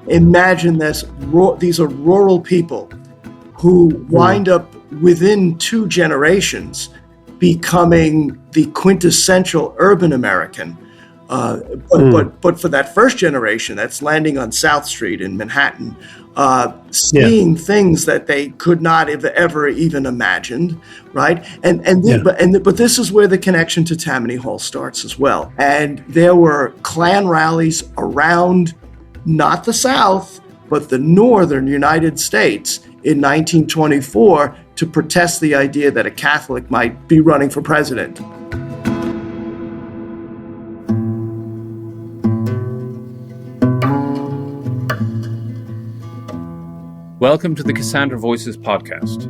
Imagine this, these are rural people who wind up within 2 generations becoming the quintessential urban American. But for that first generation that's landing on South Street in Manhattan, seeing things that they could not have ever even imagined, right? But this is where the connection to Tammany Hall starts as well. And there were Klan rallies around not the South, but the northern United States in 1924 to protest the idea that a Catholic might be running for president. Welcome to the Cassandra Voices podcast,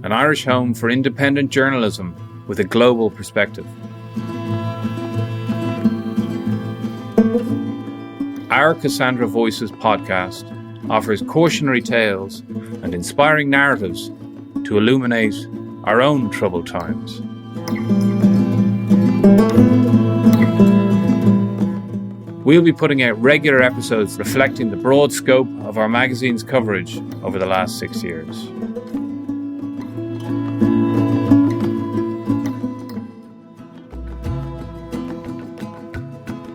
an Irish home for independent journalism with a global perspective. Our Cassandra Voices podcast offers cautionary tales and inspiring narratives to illuminate our own troubled times. We'll be putting out regular episodes reflecting the broad scope of our magazine's coverage over the last 6 years.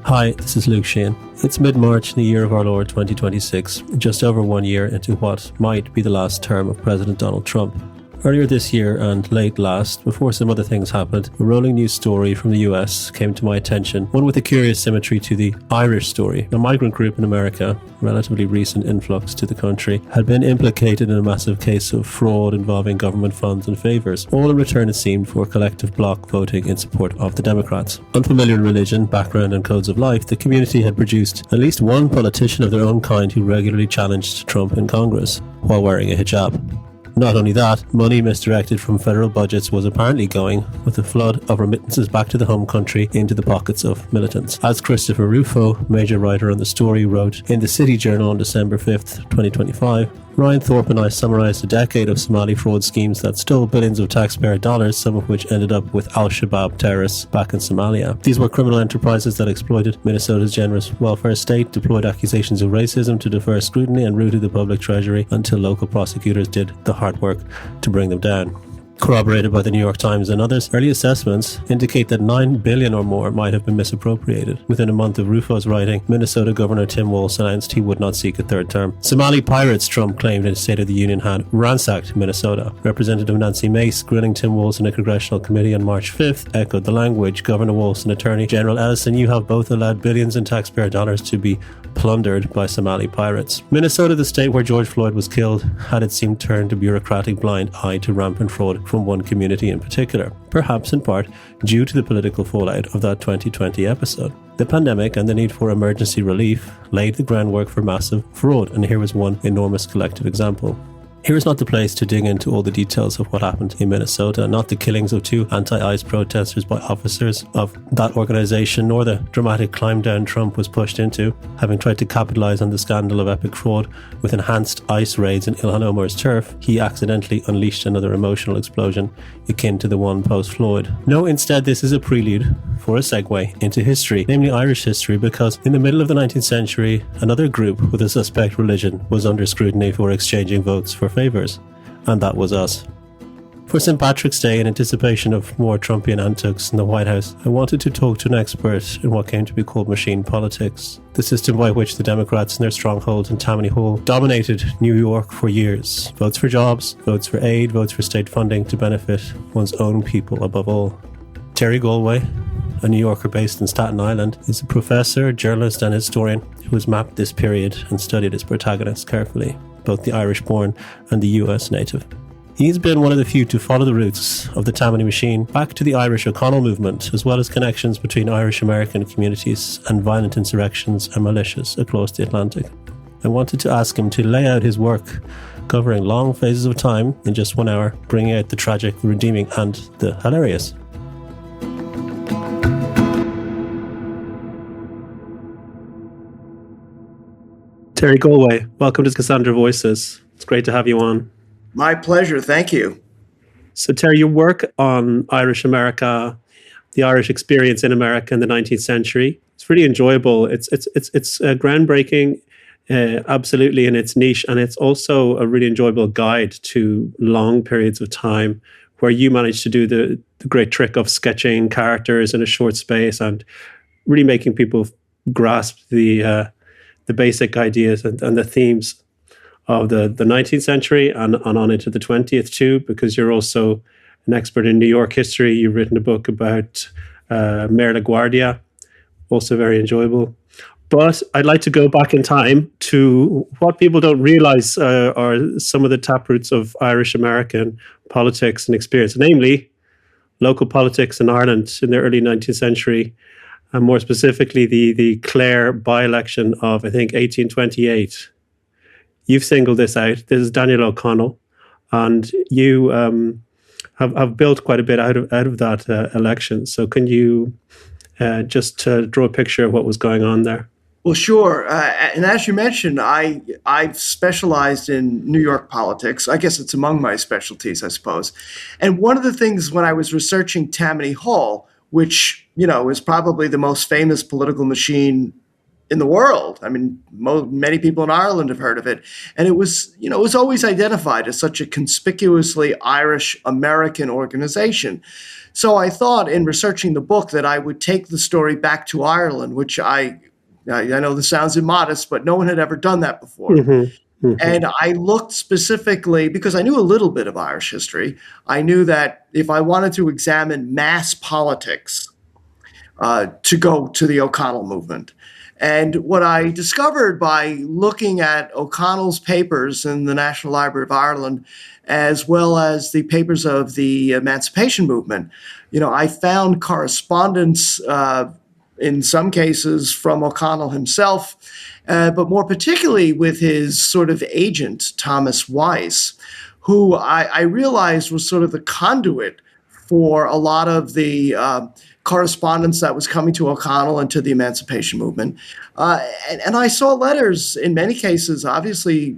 Hi, this is Luke Sheehan. It's mid-March in the year of our Lord 2026, just over 1 year into what might be the last term of President Donald Trump. Earlier this year and late last, before some other things happened, a rolling news story from the US came to my attention, one with a curious symmetry to the Irish story. A migrant group in America, relatively recent influx to the country, had been implicated in a massive case of fraud involving government funds and favours, all in return, it seemed, for collective bloc voting in support of the Democrats. Unfamiliar in religion, background and codes of life, the community had produced at least one politician of their own kind who regularly challenged Trump in Congress while wearing a hijab. Not only that, money misdirected from federal budgets was apparently going with a flood of remittances back to the home country into the pockets of militants. As Christopher Rufo, major writer on the story, wrote in the City Journal on December 5th, 2025, Ryan Thorpe and I summarised a decade of Somali fraud schemes that stole billions of taxpayer dollars, some of which ended up with al-Shabaab terrorists back in Somalia. These were criminal enterprises that exploited Minnesota's generous welfare state, deployed accusations of racism to defer scrutiny, and routed the public treasury until local prosecutors did the hard work to bring them down. Corroborated by the New York Times and others, early assessments indicate that $9 billion or more might have been misappropriated. Within a month of Rufo's writing, Minnesota Governor Tim Walz announced he would not seek a third term. Somali pirates, Trump claimed in his State of the Union, had ransacked Minnesota. Representative Nancy Mace, grilling Tim Walz in a congressional committee on March 5th, echoed the language. Governor Walz and Attorney General Ellison, you have both allowed billions in taxpayer dollars to be plundered by Somali pirates. Minnesota, the state where George Floyd was killed, had, it seemed, turned a bureaucratic blind eye to rampant fraud from one community in particular, perhaps in part due to the political fallout of that 2020 episode. The pandemic and the need for emergency relief laid the groundwork for massive fraud, and here was one enormous collective example. Here is not the place to dig into all the details of what happened in Minnesota, not the killings of 2 anti-ICE protesters by officers of that organisation, nor the dramatic climb down Trump was pushed into, having tried to capitalise on the scandal of epic fraud with enhanced ICE raids in Ilhan Omar's turf. He accidentally unleashed another emotional explosion akin to the one post-Floyd. No, instead this is a prelude for a segue into history, namely Irish history, because in the middle of the 19th century, another group with a suspect religion was under scrutiny for exchanging votes for favours, and that was us. For St. Patrick's Day, in anticipation of more Trumpian antics in the White House, I wanted to talk to an expert in what came to be called machine politics, the system by which the Democrats in their stronghold in Tammany Hall dominated New York for years. Votes for jobs, votes for aid, votes for state funding to benefit one's own people above all. Terry Golway, a New Yorker based in Staten Island, is a professor, journalist and historian who has mapped this period and studied its protagonists carefully, both the Irish-born and the US native. He's been one of the few to follow the roots of the Tammany machine back to the Irish O'Connell movement, as well as connections between Irish-American communities and violent insurrections and militias across the Atlantic. I wanted to ask him to lay out his work, covering long phases of time in just 1 hour, bringing out the tragic, the redeeming and the hilarious. Terry Golway, welcome to Cassandra Voices. It's great to have you on. My pleasure. Thank you. So, Terry, your work on Irish America, the Irish experience in America in the 19th century, it's really enjoyable. It's groundbreaking. Absolutely, and it's niche, and it's also a really enjoyable guide to long periods of time, where you manage to do the great trick of sketching characters in a short space and really making people grasp the basic ideas and the themes of the 19th century and on into the 20th too, because you're also an expert in New York history. You've written a book about Mayor LaGuardia, also very enjoyable. But I'd like to go back in time to what people don't realize are some of the taproots of Irish American politics and experience, namely local politics in Ireland in the early 19th century, and more specifically the Clare by-election of, I think, 1828. You've singled this out. This is Daniel O'Connell, and you have built quite a bit out of that election. So can you just draw a picture of what was going on there? Well, sure. And as you mentioned, I've specialized in New York politics. I guess it's among my specialties, I suppose. And one of the things when I was researching Tammany Hall, which, is probably the most famous political machine in the world. I mean, many people in Ireland have heard of it. And it was always identified as such a conspicuously Irish American organization. So I thought in researching the book that I would take the story back to Ireland, which I know this sounds immodest, but no one had ever done that before. Mm-hmm. Mm-hmm. And I looked specifically, because I knew a little bit of Irish history, I knew that if I wanted to examine mass politics, to go to the O'Connell movement. And what I discovered by looking at O'Connell's papers in the National Library of Ireland, as well as the papers of the Emancipation Movement, I found correspondence in some cases from O'Connell himself, but more particularly with his sort of agent, Thomas Weiss, who I realized was sort of the conduit for a lot of the correspondence that was coming to O'Connell and to the Emancipation Movement. And I saw letters, in many cases, obviously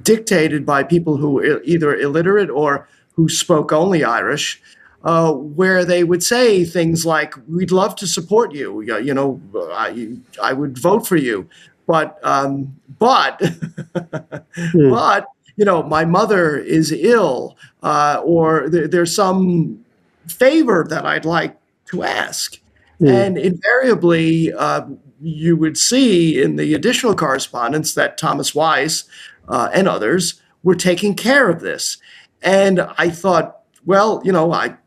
dictated by people who were either illiterate or who spoke only Irish, where they would say things like, "We'd love to support you. I would vote for you, but but my mother is ill, or there's some favor that I'd like to ask." And invariably, you would see in the additional correspondence that Thomas Weiss and others were taking care of this. And I thought, well, I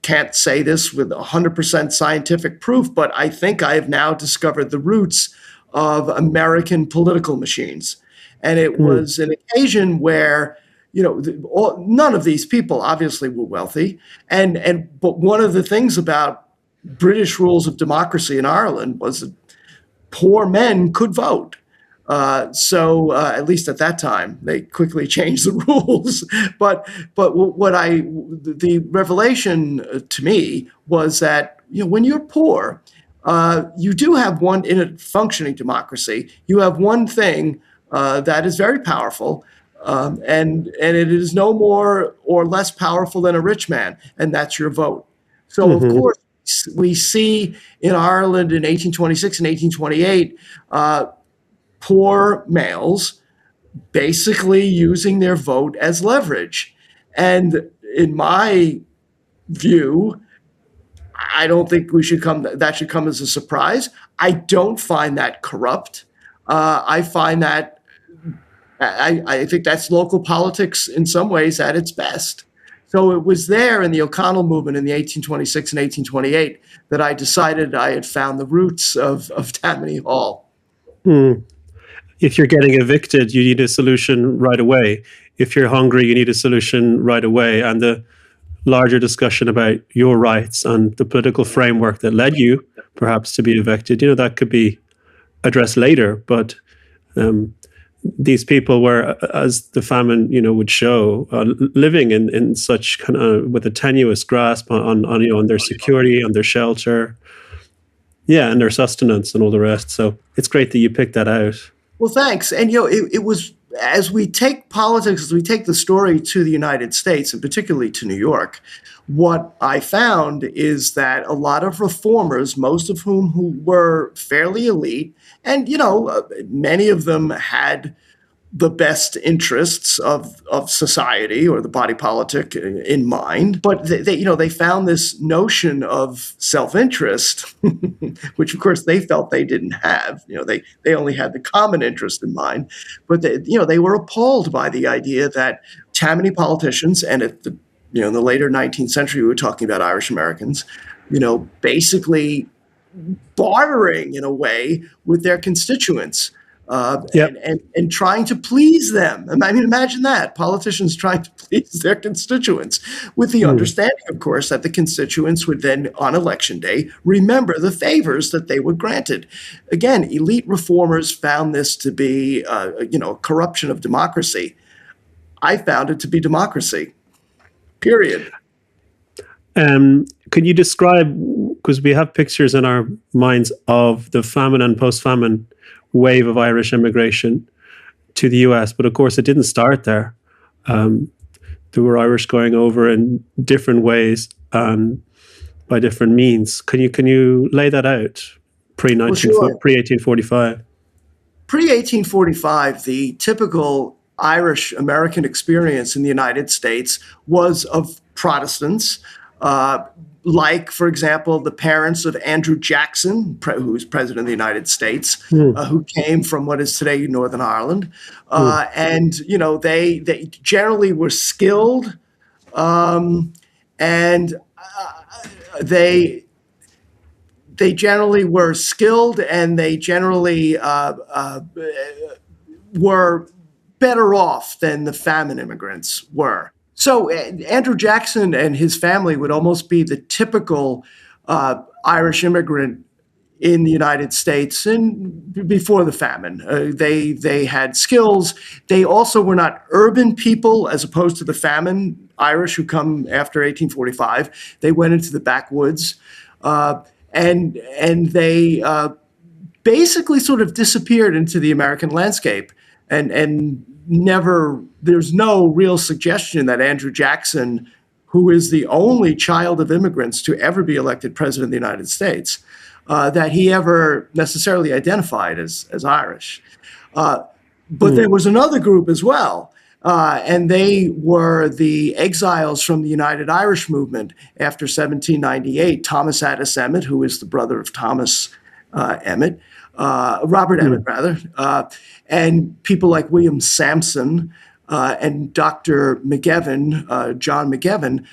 can't say this with 100% scientific proof, but I think I have now discovered the roots of American political machines. And it was an occasion where, none of these people obviously were wealthy. But one of the things about British rules of democracy in Ireland was that poor men could vote. So at least at that time, they quickly changed the rules. But the revelation to me was that, when you're poor, you do have in a functioning democracy, you have one thing that is very powerful, and it is no more or less powerful than a rich man, and that's your vote. So of course, we see in Ireland in 1826 and 1828, poor males basically using their vote as leverage. And in my view, I don't think that should come as a surprise. I don't find that corrupt. I find that I think that's local politics in some ways at its best. So it was there in the O'Connell movement in the 1826 and 1828 that I decided I had found the roots of Tammany Hall. If you're getting evicted, you need a solution right away. If you're hungry, you need a solution right away. And the larger discussion about your rights and the political framework that led you perhaps to be evicted, that could be addressed later. But these people were, as the famine, would show, living in such kind of with a tenuous grasp on their security, on their shelter, and their sustenance and all the rest. So it's great that you picked that out. Well, thanks. And it was, as we take politics, as we take the story to the United States, and particularly to New York, what I found is that a lot of reformers, most of whom who were fairly elite And, many of them had the best interests of society or the body politic in mind. But they found this notion of self-interest, which of course they felt they didn't have. They only had the common interest in mind. But they were appalled by the idea that Tammany politicians, and in the later 19th century, we were talking about Irish Americans, basically bartering in a way with their constituents. And trying to please them. I mean, imagine that. Politicians trying to please their constituents, with the understanding, of course, that the constituents would then, on election day, remember the favors that they were granted. Again, elite reformers found this to be, a corruption of democracy. I found it to be democracy, period. Could you describe, because we have pictures in our minds of the famine and post-famine wave of Irish immigration to the US, but of course it didn't start there. There were Irish going over in different ways and by different means. Can you lay that out pre-1845? Pre-1845, the typical Irish American experience in the United States was of Protestants, like, for example, the parents of Andrew Jackson, who's president of the United States, who came from what is today Northern Ireland. And, they generally were skilled, and they generally were skilled, and they generally were better off than the famine immigrants were. So Andrew Jackson and his family would almost be the typical Irish immigrant in the United States before the famine. They had skills. They also were not urban people, as opposed to the famine Irish who come after 1845. They went into the backwoods, and they basically sort of disappeared into the American landscape, and never, there's no real suggestion that Andrew Jackson, who is the only child of immigrants to ever be elected president of the United States, that he ever necessarily identified as Irish. But there was another group as well, and they were the exiles from the United Irish Movement after 1798. Thomas Addis Emmet, who is the brother of Thomas Emmet, Robert Emmet, rather, and people like William Sampson and Dr. McGavin, John McGavin,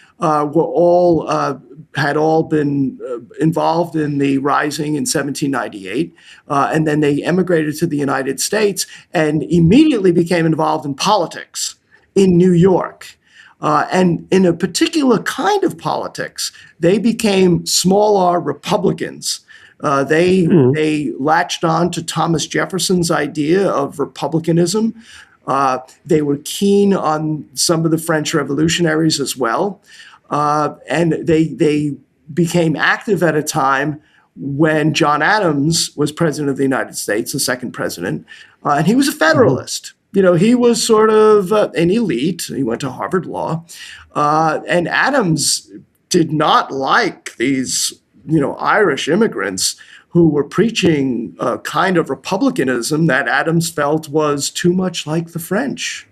had all been involved in the Rising in 1798, and then they emigrated to the United States and immediately became involved in politics in New York. And in a particular kind of politics, they became small R Republicans. They latched on to Thomas Jefferson's idea of republicanism. They were keen on some of the French revolutionaries as well. And they became active at a time when John Adams was president of the United States, the second president, and he was a Federalist. He was sort of an elite. He went to Harvard Law. And Adams did not like these Irish immigrants who were preaching a kind of republicanism that Adams felt was too much like the French.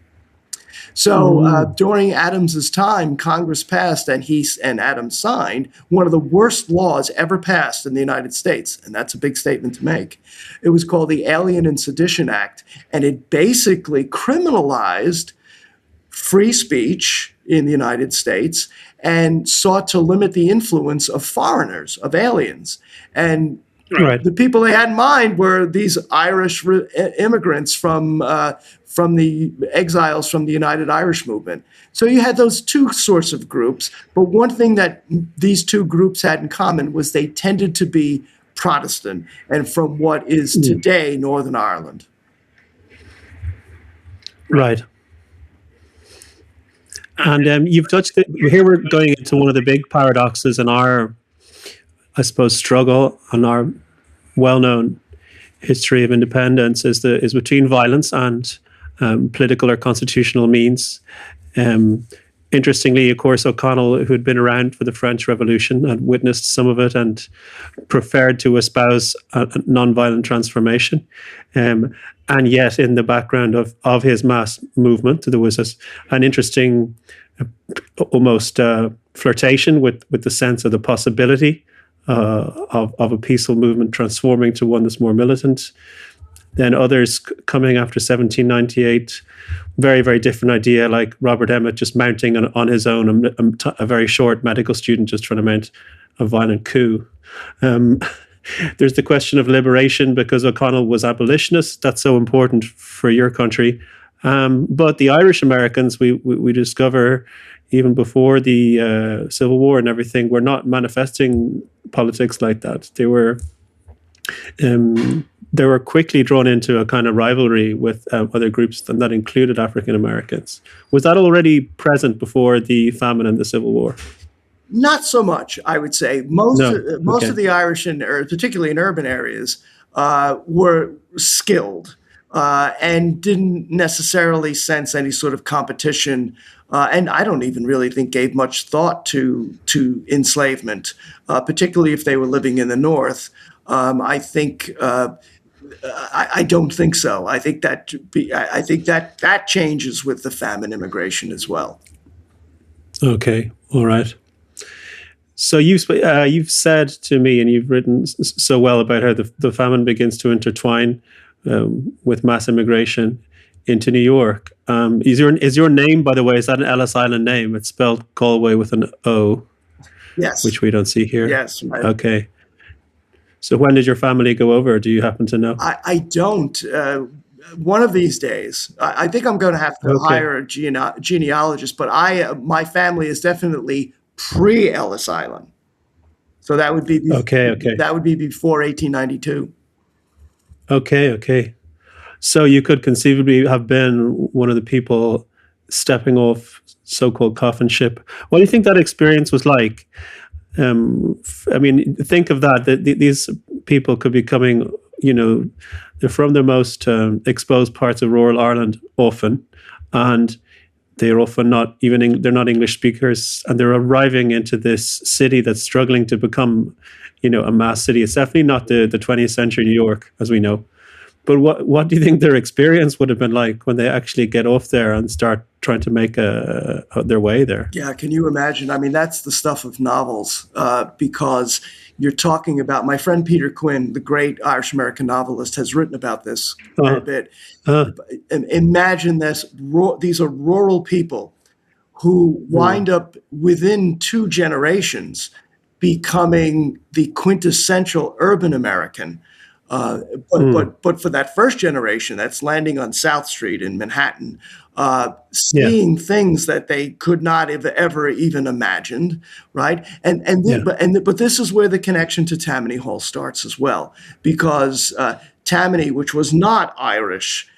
So during Adams's time, Congress passed and Adams signed one of the worst laws ever passed in the United States. And that's a big statement to make. It was called the Alien and Sedition Act. And it basically criminalized free speech in the United States and sought to limit the influence of foreigners, of aliens. And the people they had in mind were these Irish immigrants from the exiles from the United Irish Movement. So you had those two sorts of groups. But one thing that these two groups had in common was they tended to be Protestant and from what is today Northern Ireland. Right. And you've touched it. Here we're going into one of the big paradoxes in our, I suppose, struggle and our well-known history of independence is between violence and political or constitutional means. In Interestingly, of course, O'Connell, who had been around for the French Revolution, had witnessed some of it and preferred to espouse a nonviolent transformation. And yet, in the background of his mass movement, there was an interesting, almost flirtation with the sense of the possibility of a peaceful movement transforming to one that's more militant. Then others coming after 1798, very, very different idea, like Robert Emmet just mounting on his own, a very short medical student just trying to mount a violent coup. There's the question of liberation, because O'Connell was abolitionist. That's so important for your country. But the Irish Americans, we discover, even before the Civil War and everything, were not manifesting politics like that. They were quickly drawn into a kind of rivalry with other groups, and that included African Americans. Was that already present before the famine and the Civil War? Not so much, I would say. Most of the Irish, particularly in urban areas, were skilled and didn't necessarily sense any sort of competition. And I don't even really think gave much thought to enslavement, particularly if they were living in the North. I think I don't think so. I think that changes with the famine immigration as well. Okay, all right. So you've said to me, and you've written so well about how the famine begins to intertwine with mass immigration into New York. Is your name, by the way, is that an Ellis Island name? It's spelled Galway with an O. Yes. Which we don't see here. Yes. Okay. So when did your family go over? Do you happen to know? I don't. One of these days, I think I'm going to have to hire a genealogist, but my family is definitely pre-Ellis Island. So that would be That would be before 1892. Okay. So you could conceivably have been one of the people stepping off so-called coffin ship. What do you think that experience was like? I mean, think of that. These people could be coming, they're from the most exposed parts of rural Ireland often, and they're often they're not English speakers, and they're arriving into this city that's struggling to become, a mass city. It's definitely not the 20th century New York, as we know. But what do you think their experience would have been like when they actually get off there and start trying to make their way there? Yeah, can you imagine? I mean, that's the stuff of novels, because you're talking about, my friend Peter Quinn, the great Irish-American novelist, has written about this quite a bit. Imagine this. These are rural people who wind up within 2 generations becoming the quintessential urban American. But for that first generation, that's landing on South Street in Manhattan, seeing things that they could not have ever even imagined, right? But this is where the connection to Tammany Hall starts as well, because Tammany, which was not Irish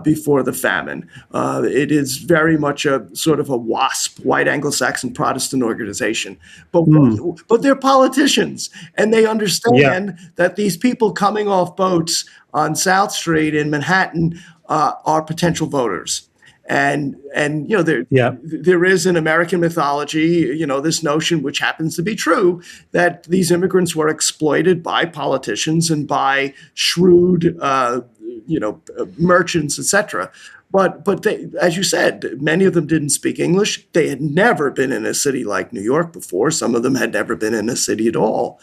before the famine, it is very much a sort of a WASP, white Anglo-Saxon Protestant organization. But they're politicians, and they understand that these people coming off boats on South Street in Manhattan are potential voters. And there is in American mythology, this notion, which happens to be true, that these immigrants were exploited by politicians and by shrewd merchants, etc. But they, as you said, many of them didn't speak English. They had never been in a city like New York before. Some of them had never been in a city at all.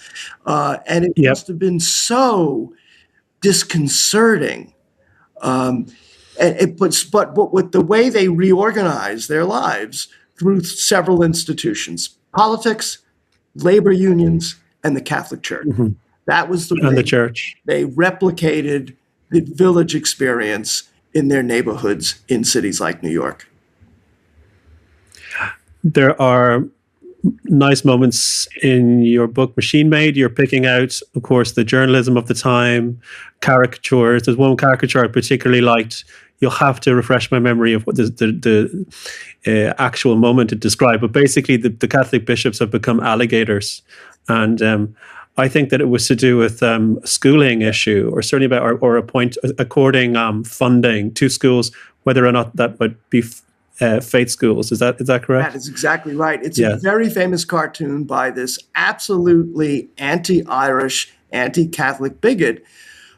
And it must have been so disconcerting. But with the way they reorganized their lives through several institutions, politics, labor unions, and the Catholic Church. Mm-hmm. That was the way and the church. They replicated the village experience in their neighborhoods in cities like New York. There are nice moments in your book, Machine Made. You're picking out, of course, the journalism of the time, caricatures. There's one caricature I particularly liked. You'll have to refresh my memory of what the actual moment it described. But basically, the Catholic bishops have become alligators. And I think that it was to do with a schooling issue, or certainly about or according funding to schools, whether or not that would be faith schools. Is that correct? That is exactly right. It's a very famous cartoon by this absolutely anti-Irish, anti-Catholic bigot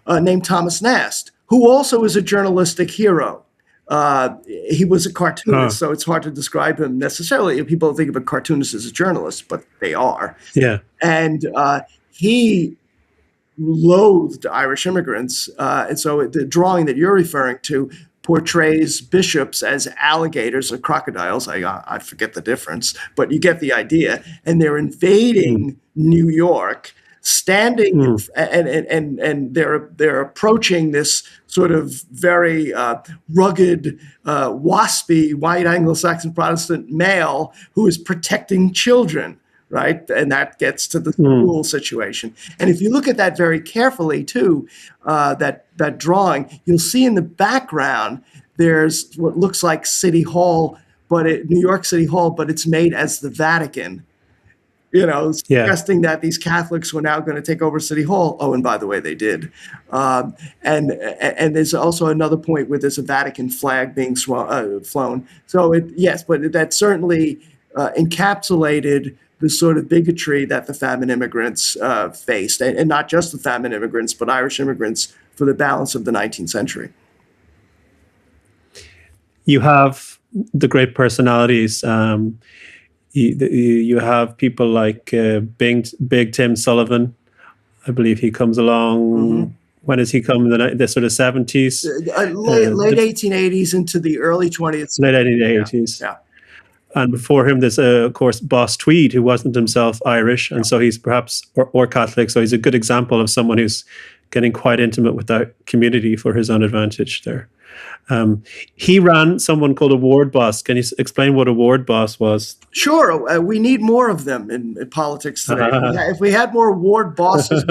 named Thomas Nast, who also is a journalistic hero. He was a cartoonist, so it's hard to describe him necessarily. People think of a cartoonist as a journalist, but they are. Yeah. And he loathed Irish immigrants. And so the drawing that you're referring to portrays bishops as alligators or crocodiles. I forget the difference, but you get the idea. And they're invading New York, standing and they're approaching this sort of very rugged, waspy, white Anglo-Saxon Protestant male who is protecting children. Right. And that gets to the school situation. And if you look at that very carefully, too, that drawing, you'll see in the background there's what looks like City Hall, New York City Hall, but it's made as the Vatican, suggesting that these Catholics were now going to take over City Hall. Oh, and by the way, they did. And there's also another point where there's a Vatican flag being flown. So, but that certainly encapsulated the sort of bigotry that the famine immigrants faced, and not just the famine immigrants, but Irish immigrants for the balance of the 19th century. You have the great personalities. You have people like Big Tim Sullivan. I believe he comes along. When does he come? The sort of 70s? Late 1880s into the early 20th. Late 1880s. Yeah. And before him, there's, of course, Boss Tweed, who wasn't himself Irish. And so he's perhaps, or Catholic. So he's a good example of someone who's getting quite intimate with that community for his own advantage there. He ran someone called a ward boss. Can you explain what a ward boss was? Sure. We need more of them in politics today. If we had more ward bosses,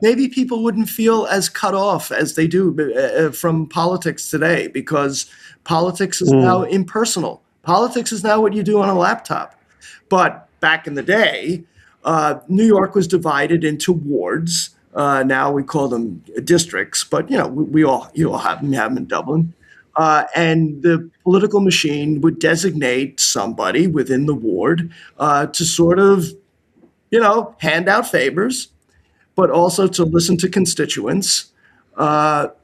maybe people wouldn't feel as cut off as they do from politics today, because politics is now impersonal. Politics is now what you do on a laptop. But back in the day, New York was divided into wards. Now we call them districts, but you all have them in Dublin. And the political machine would designate somebody within the ward to sort of, hand out favors, but also to listen to constituents,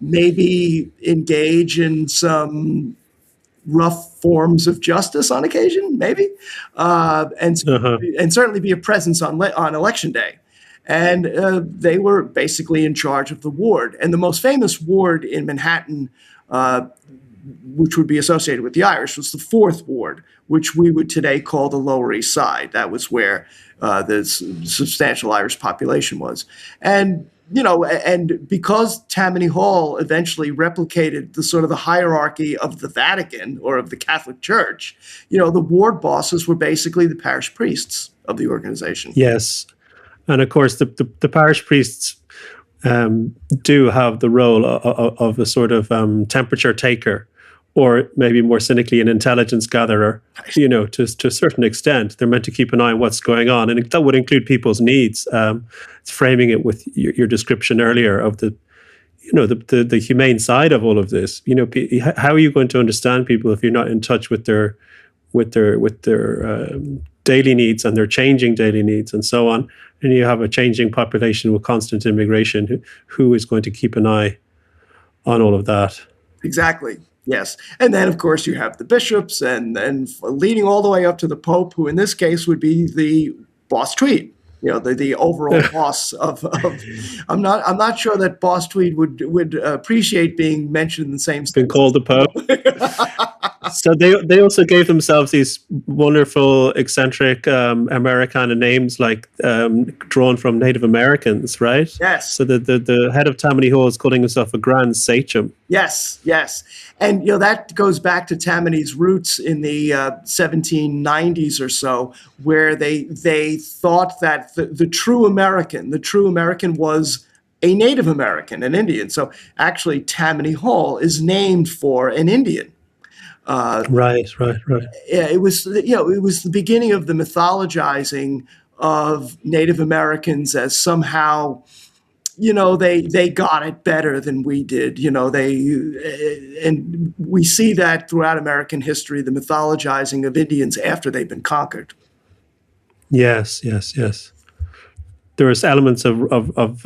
maybe engage in some rough forms of justice on occasion, maybe, and certainly be a presence on election day. And they were basically in charge of the ward. And the most famous ward in Manhattan, which would be associated with the Irish, was the 4th Ward, which we would today call the Lower East Side. That was where the substantial Irish population was. And, and because Tammany Hall eventually replicated the sort of the hierarchy of the Vatican or of the Catholic Church, the ward bosses were basically the parish priests of the organization. Yes. And of course, the parish priests do have the role of a sort of temperature taker, or maybe more cynically, an intelligence gatherer. To a certain extent, they're meant to keep an eye on what's going on, and that would include people's needs. Framing it with your description earlier of the humane side of all of this. How are you going to understand people if you're not in touch with their daily needs and their changing daily needs and so on? And you have a changing population with constant immigration. Who is going to keep an eye on all of that? Exactly. Yes. And then, of course, you have the bishops and leading all the way up to the Pope, who in this case would be the Boss Tweed. The overall boss of I'm not sure that Boss Tweed would appreciate being mentioned in the same sentence. Been called the Pope. So they also gave themselves these wonderful, eccentric Americana names, like drawn from Native Americans, right? Yes. So the head of Tammany Hall is calling himself a Grand Sachem. Yes. And that goes back to Tammany's roots in the 1790s or so, where they thought that the true American was a Native American, an Indian. So actually, Tammany Hall is named for an Indian. Right. Yeah, it was the beginning of the mythologizing of Native Americans as somehow, they got it better than we did. And we see that throughout American history, the mythologizing of Indians after they've been conquered. Yes. There's elements of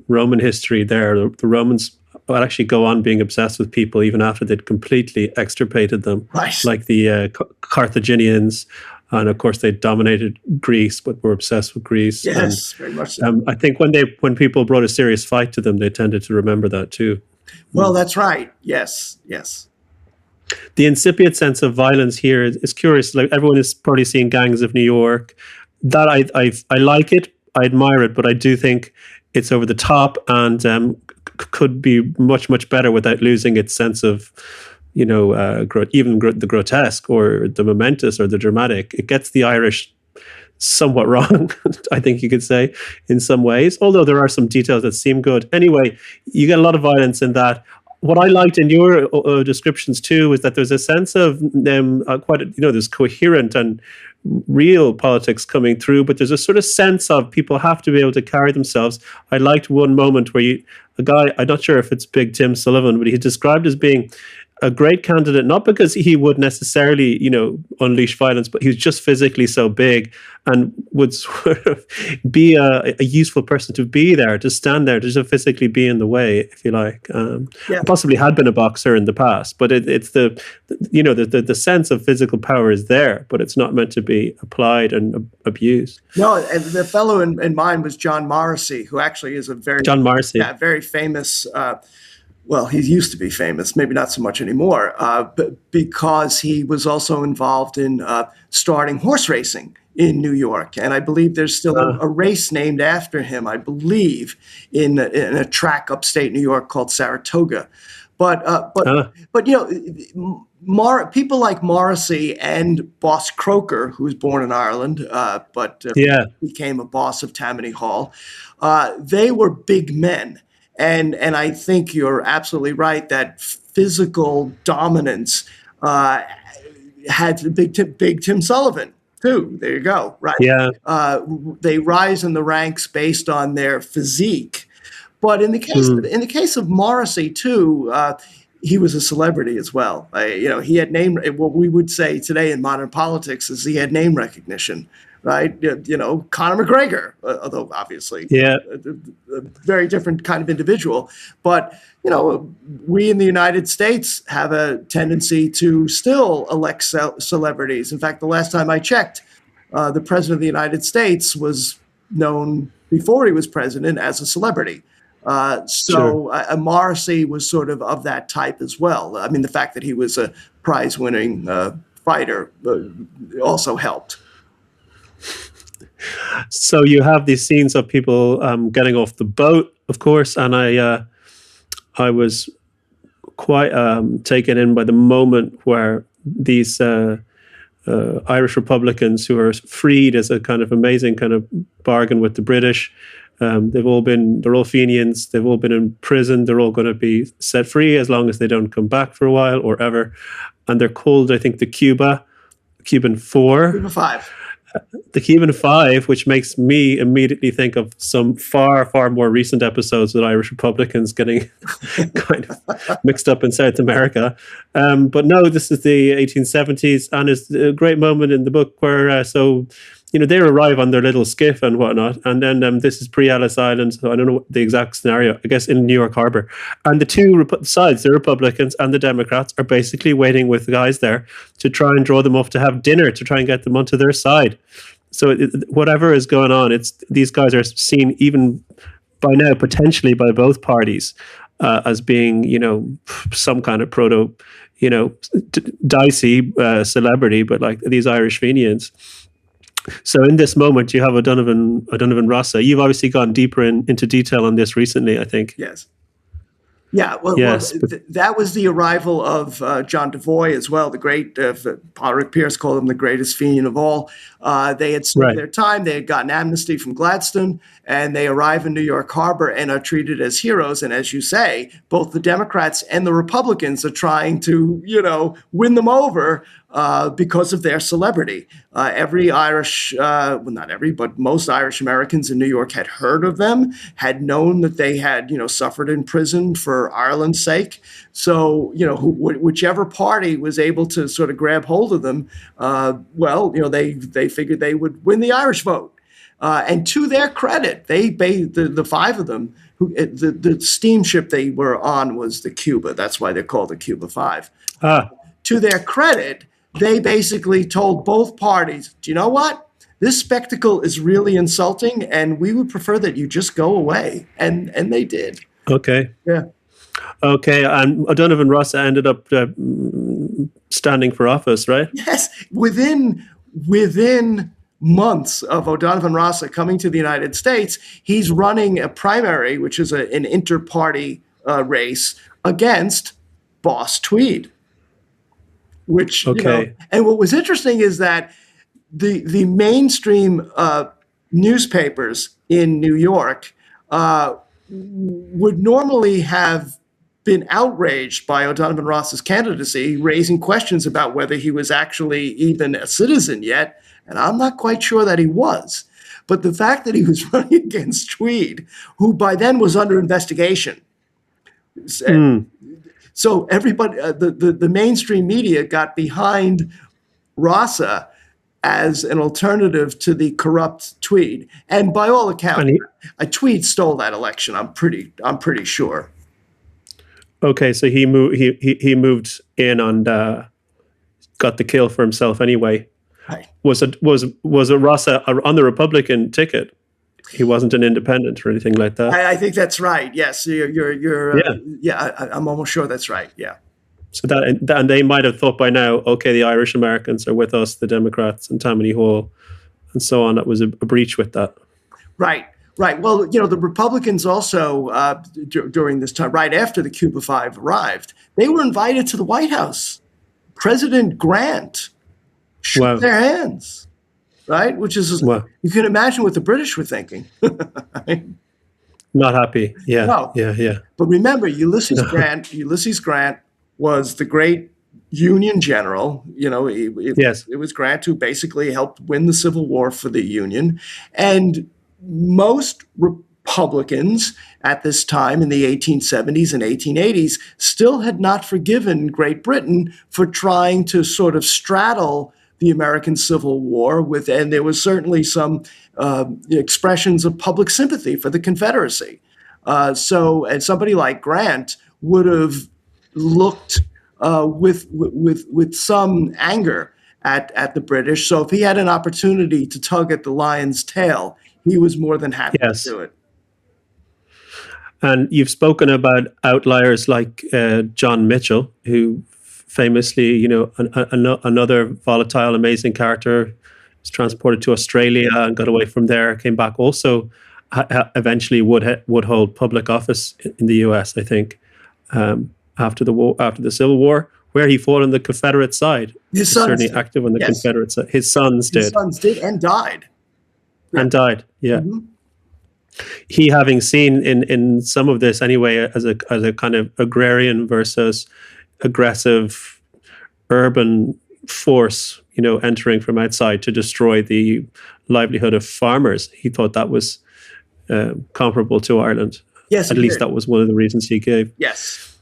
Roman history there. The Romans would actually go on being obsessed with people even after they'd completely extirpated them, Right. like the Carthaginians. And of course, they dominated Greece, but were obsessed with Greece. Yes, very much so. I think when people brought a serious fight to them, they tended to remember that too. Well, that's right. Yes. The incipient sense of violence here is curious. Like, everyone is probably seeing Gangs of New York. That I like it, I admire it, but I do think it's over the top and could be much better without losing its sense of, the grotesque or the momentous or the dramatic. It gets the Irish somewhat wrong, I think you could say, in some ways, although there are some details that seem good. Anyway, you get a lot of violence in that. What I liked in your descriptions too is that there's a sense of there's coherent and real politics coming through, but there's a sort of sense of people have to be able to carry themselves. I liked one moment where a guy, I'm not sure if it's Big Tim Sullivan, but he's described as being a great candidate, not because he would necessarily, unleash violence, but he was just physically so big and would sort of be a useful person to be there, to stand there, to just physically be in the way, if you like. Possibly had been a boxer in the past, but it's the sense of physical power is there, but it's not meant to be applied and abused. No, and the fellow in mind was John Morrissey, who actually is very famous. Well, he used to be famous, maybe not so much anymore, but because he was also involved in starting horse racing in New York. And I believe there's still a race named after him, I believe, in a track upstate New York called Saratoga. But people like Morrissey and Boss Croker, who was born in Ireland, but became a boss of Tammany Hall, they were big men. And I think you're absolutely right that physical dominance had Big Tim Sullivan too. There you go. Right. Yeah. They rise in the ranks based on their physique, but in the case of Morrissey too, he was a celebrity as well. He had what we would say today in modern politics is he had name recognition. Right, Conor McGregor, although obviously a very different kind of individual. But we in the United States have a tendency to still elect celebrities. In fact, the last time I checked, the president of the United States was known before he was president as a celebrity. Morrissey was sort of that type as well. I mean, the fact that he was a prize-winning fighter also helped. So you have these scenes of people getting off the boat, of course, and I was quite taken in by the moment where these Irish Republicans who are freed as a kind of amazing kind of bargain with the British. They're all Fenians. They've all been in prison. They're all going to be set free as long as they don't come back for a while or ever. And they're called, I think, the Cuban 4. Cuban 5. The Cuban 5, which makes me immediately think of some far more recent episodes with Irish Republicans getting kind of mixed up in South America. But no, this is the 1870s, and it's a great moment in the book where they arrive on their little skiff and whatnot, and then this is pre-Ellis Island, so I don't know the exact scenario, I guess in New York Harbor, and the two sides, the Republicans and the Democrats, are basically waiting with the guys there to try and draw them off to have dinner, to try and get them onto their side. So whatever is going on, these guys are seen even by now potentially by both parties as being, some kind of proto, dicey celebrity, but like these Irish Fenians. So in this moment, you have O'Donovan Rossa. You've obviously gone deeper into detail on this recently, I think. Yes. Yeah, that was the arrival of John Devoy as well, the great, Paul Rick Pierce called him the greatest Fenian of all. They had served their time, they had gotten amnesty from Gladstone, and they arrive in New York Harbor and are treated as heroes. And as you say, both the Democrats and the Republicans are trying to, win them over because of their celebrity. Every Irish, well, not every, but most Irish Americans in New York had heard of them, had known that they had, suffered in prison for Ireland's sake. So, whichever party was able to sort of grab hold of them, they figured they would win the Irish vote. And to their credit, the five of them, the steamship they were on was the Cuba. That's why they're called the Cuba Five. To their credit, they basically told both parties, do you know what? This spectacle is really insulting, and we would prefer that you just go away. And they did. Okay. Yeah. Okay. And O'Donovan Rossa ended up standing for office, right? Yes. Within months of O'Donovan Rossa coming to the United States, he's running a primary, which is an inter-party race against Boss Tweed. Which, and what was interesting is that the mainstream newspapers in New York would normally have been outraged by O'Donovan Ross's candidacy, raising questions about whether he was actually even a citizen yet. And I'm not quite sure that he was. But the fact that he was running against Tweed, who by then was under investigation, so everybody, the mainstream media got behind Rossa as an alternative to the corrupt Tweed, and by all accounts, Tweed stole that election. I'm pretty sure. Okay, so he moved in and got the kill for himself anyway. Right. Was a Rossa on the Republican ticket? He wasn't an independent or anything like that. I think that's right. Yes, I'm almost sure that's right. Yeah. So and they might have thought by now, okay, the Irish Americans are with us, the Democrats and Tammany Hall, and so on. That was a breach with that. Right. Well, the Republicans also during this time, right after the Cuba Five arrived, they were invited to the White House. President Grant shook their hands. Right, which is you can imagine what the British were thinking. Not happy. Yeah, no. Yeah. But remember, Ulysses Grant was the great Union general. It was Grant who basically helped win the Civil War for the Union, and most Republicans at this time in the 1870s and 1880s still had not forgiven Great Britain for trying to sort of straddle the American Civil War and there was certainly some expressions of public sympathy for the Confederacy. And somebody like Grant would have looked with some anger at the British. So if he had an opportunity to tug at the lion's tail, he was more than happy to do it. And you've spoken about outliers like John Mitchell, who famously, another volatile, amazing character, was transported to Australia and got away from there, came back, also eventually would hold public office in the US, I think, after the Civil War, where he fought on the Confederate side. His sons certainly did. Active on the Confederate side. His sons did. His sons did and died. And died, yeah. Mm-hmm. He, having seen in some of this anyway as a kind of agrarian versus aggressive urban force, entering from outside to destroy the livelihood of farmers. He thought that was comparable to Ireland. Yes, at least that was one of the reasons he gave. Yes.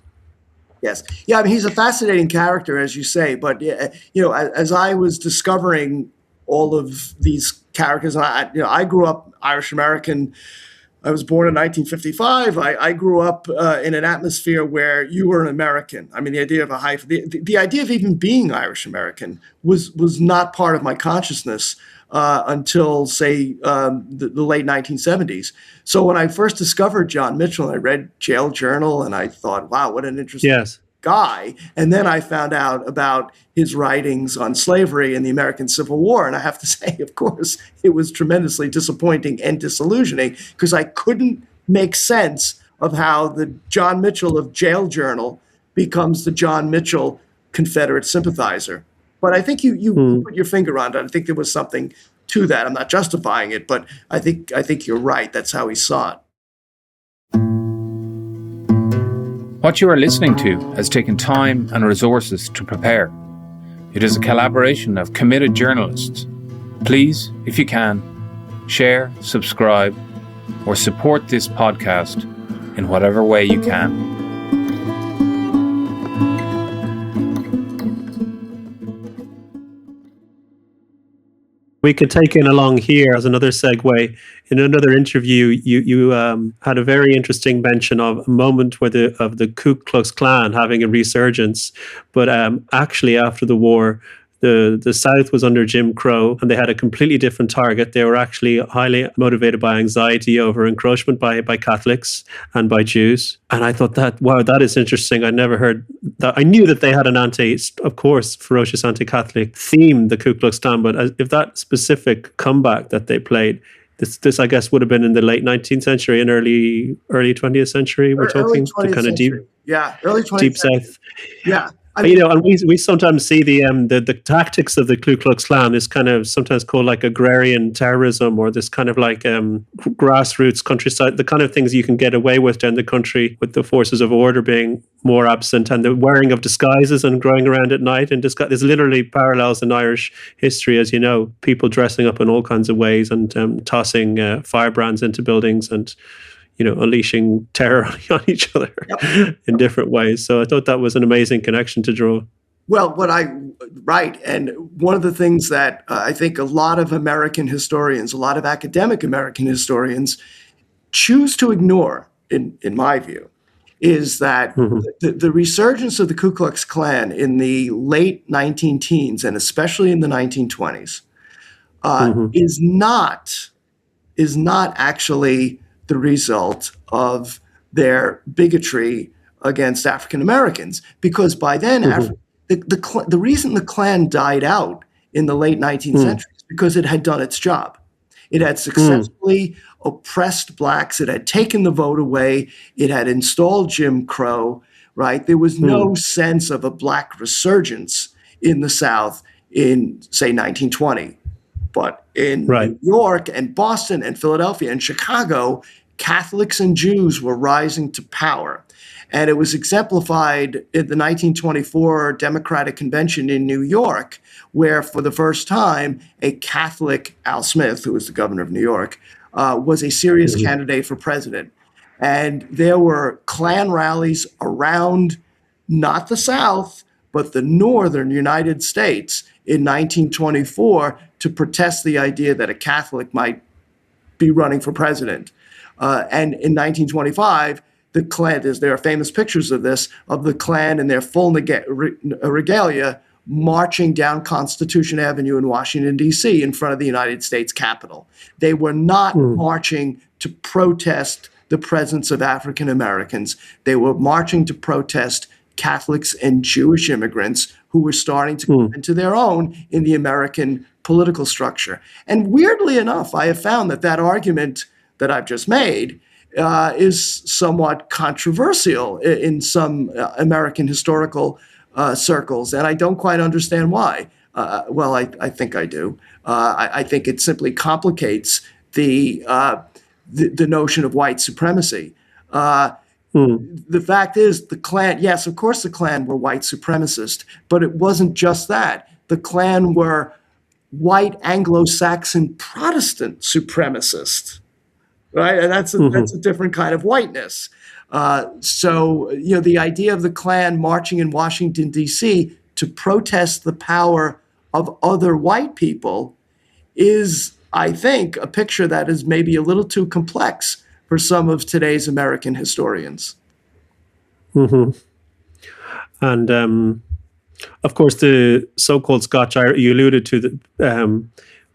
Yeah, I mean, he's a fascinating character, as you say. But as I was discovering all of these characters, and I grew up Irish American. I was born in 1955. I grew up in an atmosphere where you were an American. I mean, the idea of the idea of even being Irish American was not part of my consciousness until, say, the late 1970s. So when I first discovered John Mitchell, I read Jail Journal, and I thought, wow, what an interesting guy. And then I found out about his writings on slavery and the American Civil War. And I have to say, of course, it was tremendously disappointing and disillusioning because I couldn't make sense of how the John Mitchell of Jail Journal becomes the John Mitchell Confederate sympathizer. But I think you put your finger on it. I think there was something to that. I'm not justifying it, but I think you're right. That's how he saw it. What you are listening to has taken time and resources to prepare. It is a collaboration of committed journalists. Please, if you can, share, subscribe, or support this podcast in whatever way you can. We could take in along here as another segue. In another interview, you had a very interesting mention of a moment where of the Ku Klux Klan having a resurgence, but actually after the war, the South was under Jim Crow, and they had a completely different target. They were actually highly motivated by anxiety over encroachment by Catholics and by Jews. And I thought that is interesting. I never heard that. I knew that they had an of course, ferocious anti-Catholic theme, the Ku Klux Klan, but if that specific comeback that they played, this I guess would have been in the late 19th century and early 20th century. We're talking the kind of early 20th deep century. South. Yeah. And we sometimes see the tactics of the Ku Klux Klan is kind of sometimes called like agrarian terrorism, or this kind of like grassroots countryside, the kind of things you can get away with in the country with the forces of order being more absent, and the wearing of disguises and going around at night. And there's literally parallels in Irish history, as you know, people dressing up in all kinds of ways and tossing firebrands into buildings and unleashing terror on each other in different ways. So I thought that was an amazing connection to draw. Well, right. And one of the things that I think a lot of American historians, a lot of academic American historians choose to ignore, in my view, is that the resurgence of the Ku Klux Klan in the late 19 teens, and especially in the 1920s, is not actually the result of their bigotry against African Americans, because by then the reason the Klan died out in the late 19th century is because it had done its job. It had successfully oppressed blacks. It had taken the vote away. It had installed Jim Crow. Right? There was no sense of a black resurgence in the South in, say, 1920. But in New York and Boston and Philadelphia and Chicago, Catholics and Jews were rising to power. And it was exemplified in the 1924 Democratic Convention in New York, where for the first time, a Catholic, Al Smith, who was the governor of New York, was a serious candidate for president. And there were Klan rallies around not the South, but the northern United States in 1924 to protest the idea that a Catholic might be running for president. And in 1925, the Klan, there are famous pictures of this, of the Klan in their full regalia marching down Constitution Avenue in Washington, D.C. in front of the United States Capitol. They were not marching to protest the presence of African Americans. They were marching to protest Catholics and Jewish immigrants who were starting to come into their own in the American political structure. And weirdly enough, I have found that argument that I've just made is somewhat controversial in some American historical circles, and I don't quite understand why. I think I do. I think it simply complicates the notion of white supremacy. The fact is, the Klan, yes, of course the Klan were white supremacist, but it wasn't just that. The Klan were white Anglo-Saxon Protestant supremacist, right? And that's a different kind of whiteness. So the idea of the Klan marching in Washington, D.C. to protest the power of other white people is, I think, a picture that is maybe a little too complex for some of today's American historians. And of course, the so-called Scotch Irish, you alluded to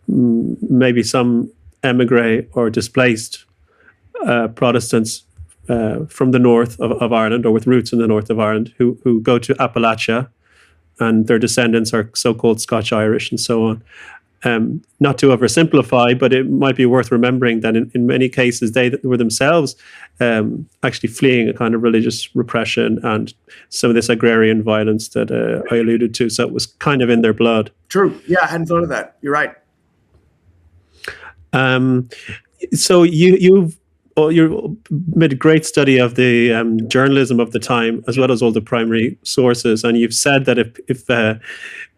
maybe some emigre or displaced Protestants from the north of Ireland, or with roots in the north of Ireland, who go to Appalachia, and their descendants are so-called Scotch Irish and so on. Not to oversimplify, but it might be worth remembering that in many cases they were themselves actually fleeing a kind of religious repression and some of this agrarian violence that I alluded to. So it was kind of in their blood. True. Yeah, I hadn't thought of that. You're right. So you've you made a great study of the journalism of the time, as well as all the primary sources. And you've said that if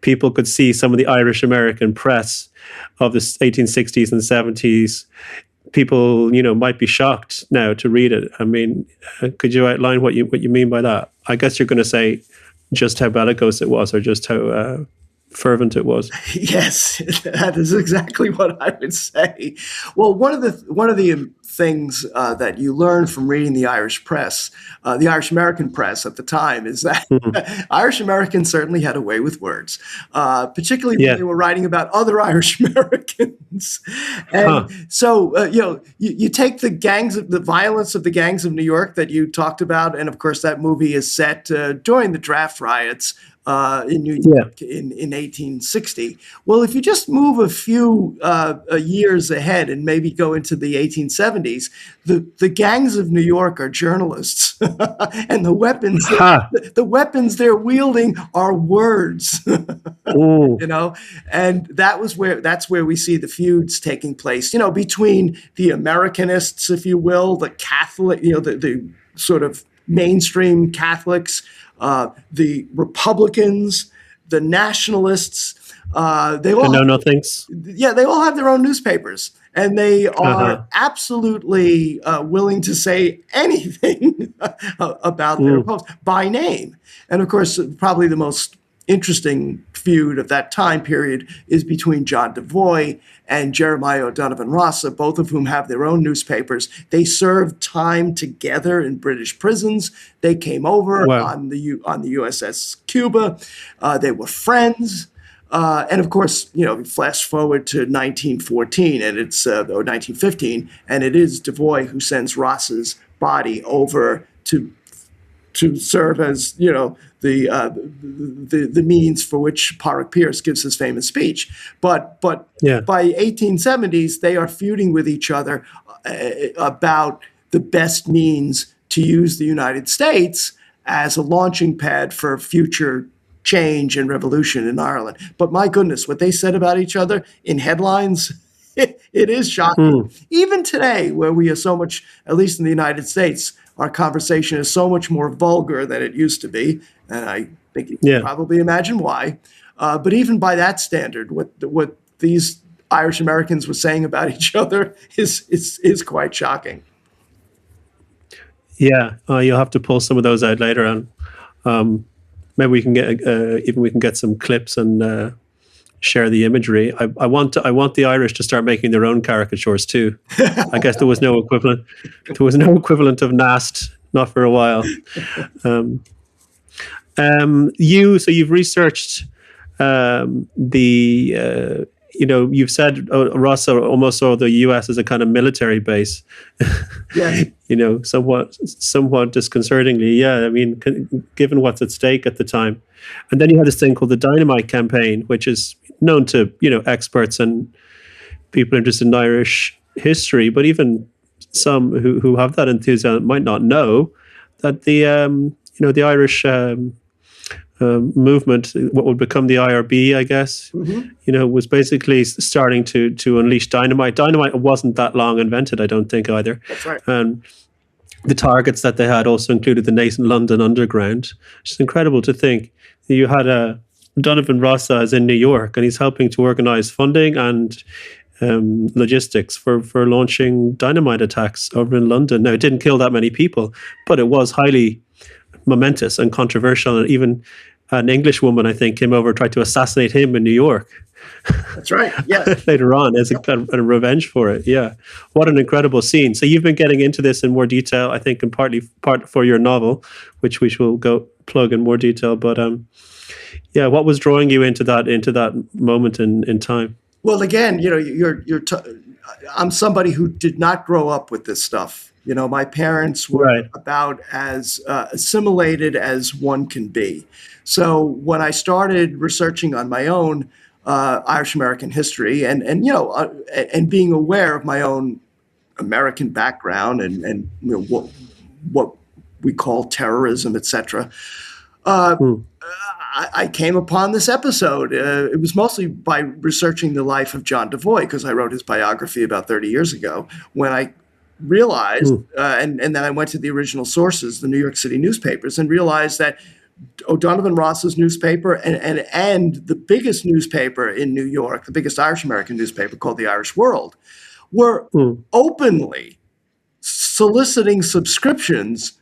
people could see some of the Irish American press of the 1860s and 70s, people, might be shocked now to read it. I mean, could you outline what you mean by that? I guess you're going to say just how bellicose it was, or just how fervent it was. Yes, that is exactly what I would say. Well, one of the things that you learn from reading the Irish press, the Irish American press at the time, is that Irish Americans certainly had a way with words, particularly when they were writing about other Irish Americans. And so, you take the violence of the gangs of New York that you talked about, and of course that movie is set during the draft riots in New York in 1860. Well, if you just move a few years ahead and maybe go into the 1870s, the gangs of New York are journalists, and the weapons they're wielding are words. And that's where we see the feuds taking place. Between the Americanists, if you will, the Catholic, the sort of mainstream Catholics. The Republicans, the nationalists, they all know-nothings. They all have their own newspapers, and they are absolutely willing to say anything about their opponents by name. And of course, probably the most interesting feud of that time period is between John Devoy and Jeremiah O'Donovan Rossa, both of whom have their own newspapers. They served time together in British prisons. They came over on the USS Cuba. They were friends. And of course, flash forward to 1914 and it's or 1915, and it is Devoy who sends Rossa's body over to serve as the means for which Porrick Pierce gives his famous speech. But by 1870s, they are feuding with each other about the best means to use the United States as a launching pad for future change and revolution in Ireland. But my goodness, what they said about each other in headlines, it is shocking. Even today, where we are so much, at least in the United States, our conversation is so much more vulgar than it used to be. And I think you can probably imagine why. But even by that standard, what these Irish Americans were saying about each other is quite shocking. Yeah, you'll have to pull some of those out later on. Maybe we can get some clips and share the imagery. I want the Irish to start making their own caricatures too. I guess there was no equivalent. There was no equivalent of NAST, not for a while. You've researched you've said Rossa almost saw the U.S. as a kind of military base. Yeah. Somewhat disconcertingly. Yeah, I mean, given what's at stake at the time. And then you had this thing called the Dynamite Campaign, which is known to experts and people interested in Irish history, but even some who have that enthusiasm might not know that the Irish movement, what would become the IRB, I guess, was basically starting to unleash dynamite. Dynamite wasn't that long invented, I don't think, either. That's right. And the targets that they had also included the nascent London Underground. It's incredible to think you had Donovan Rossa is in New York, and he's helping to organize funding and logistics for launching dynamite attacks over in London. Now, it didn't kill that many people, but it was highly momentous and controversial, and even an English woman, I think, came over and tried to assassinate him in New York. That's right. Yeah. Later on, as a revenge for it. Yeah. What an incredible scene. So you've been getting into this in more detail, I think, in part for your novel, which we will go plug in more detail. But what was drawing you into that moment in time? Well, again, I'm somebody who did not grow up with this stuff. My parents were about as assimilated as one can be. So when I started researching on my own Irish American history and being aware of my own American background and what we call terrorism, etc., I came upon this episode. It was mostly by researching the life of John Devoy, because I wrote his biography about 30 years ago, when I realized, and then I went to the original sources, the New York City newspapers, and realized that O'Donovan Ross's newspaper and the biggest newspaper in New York, the biggest Irish American newspaper called the Irish World, were openly soliciting subscriptions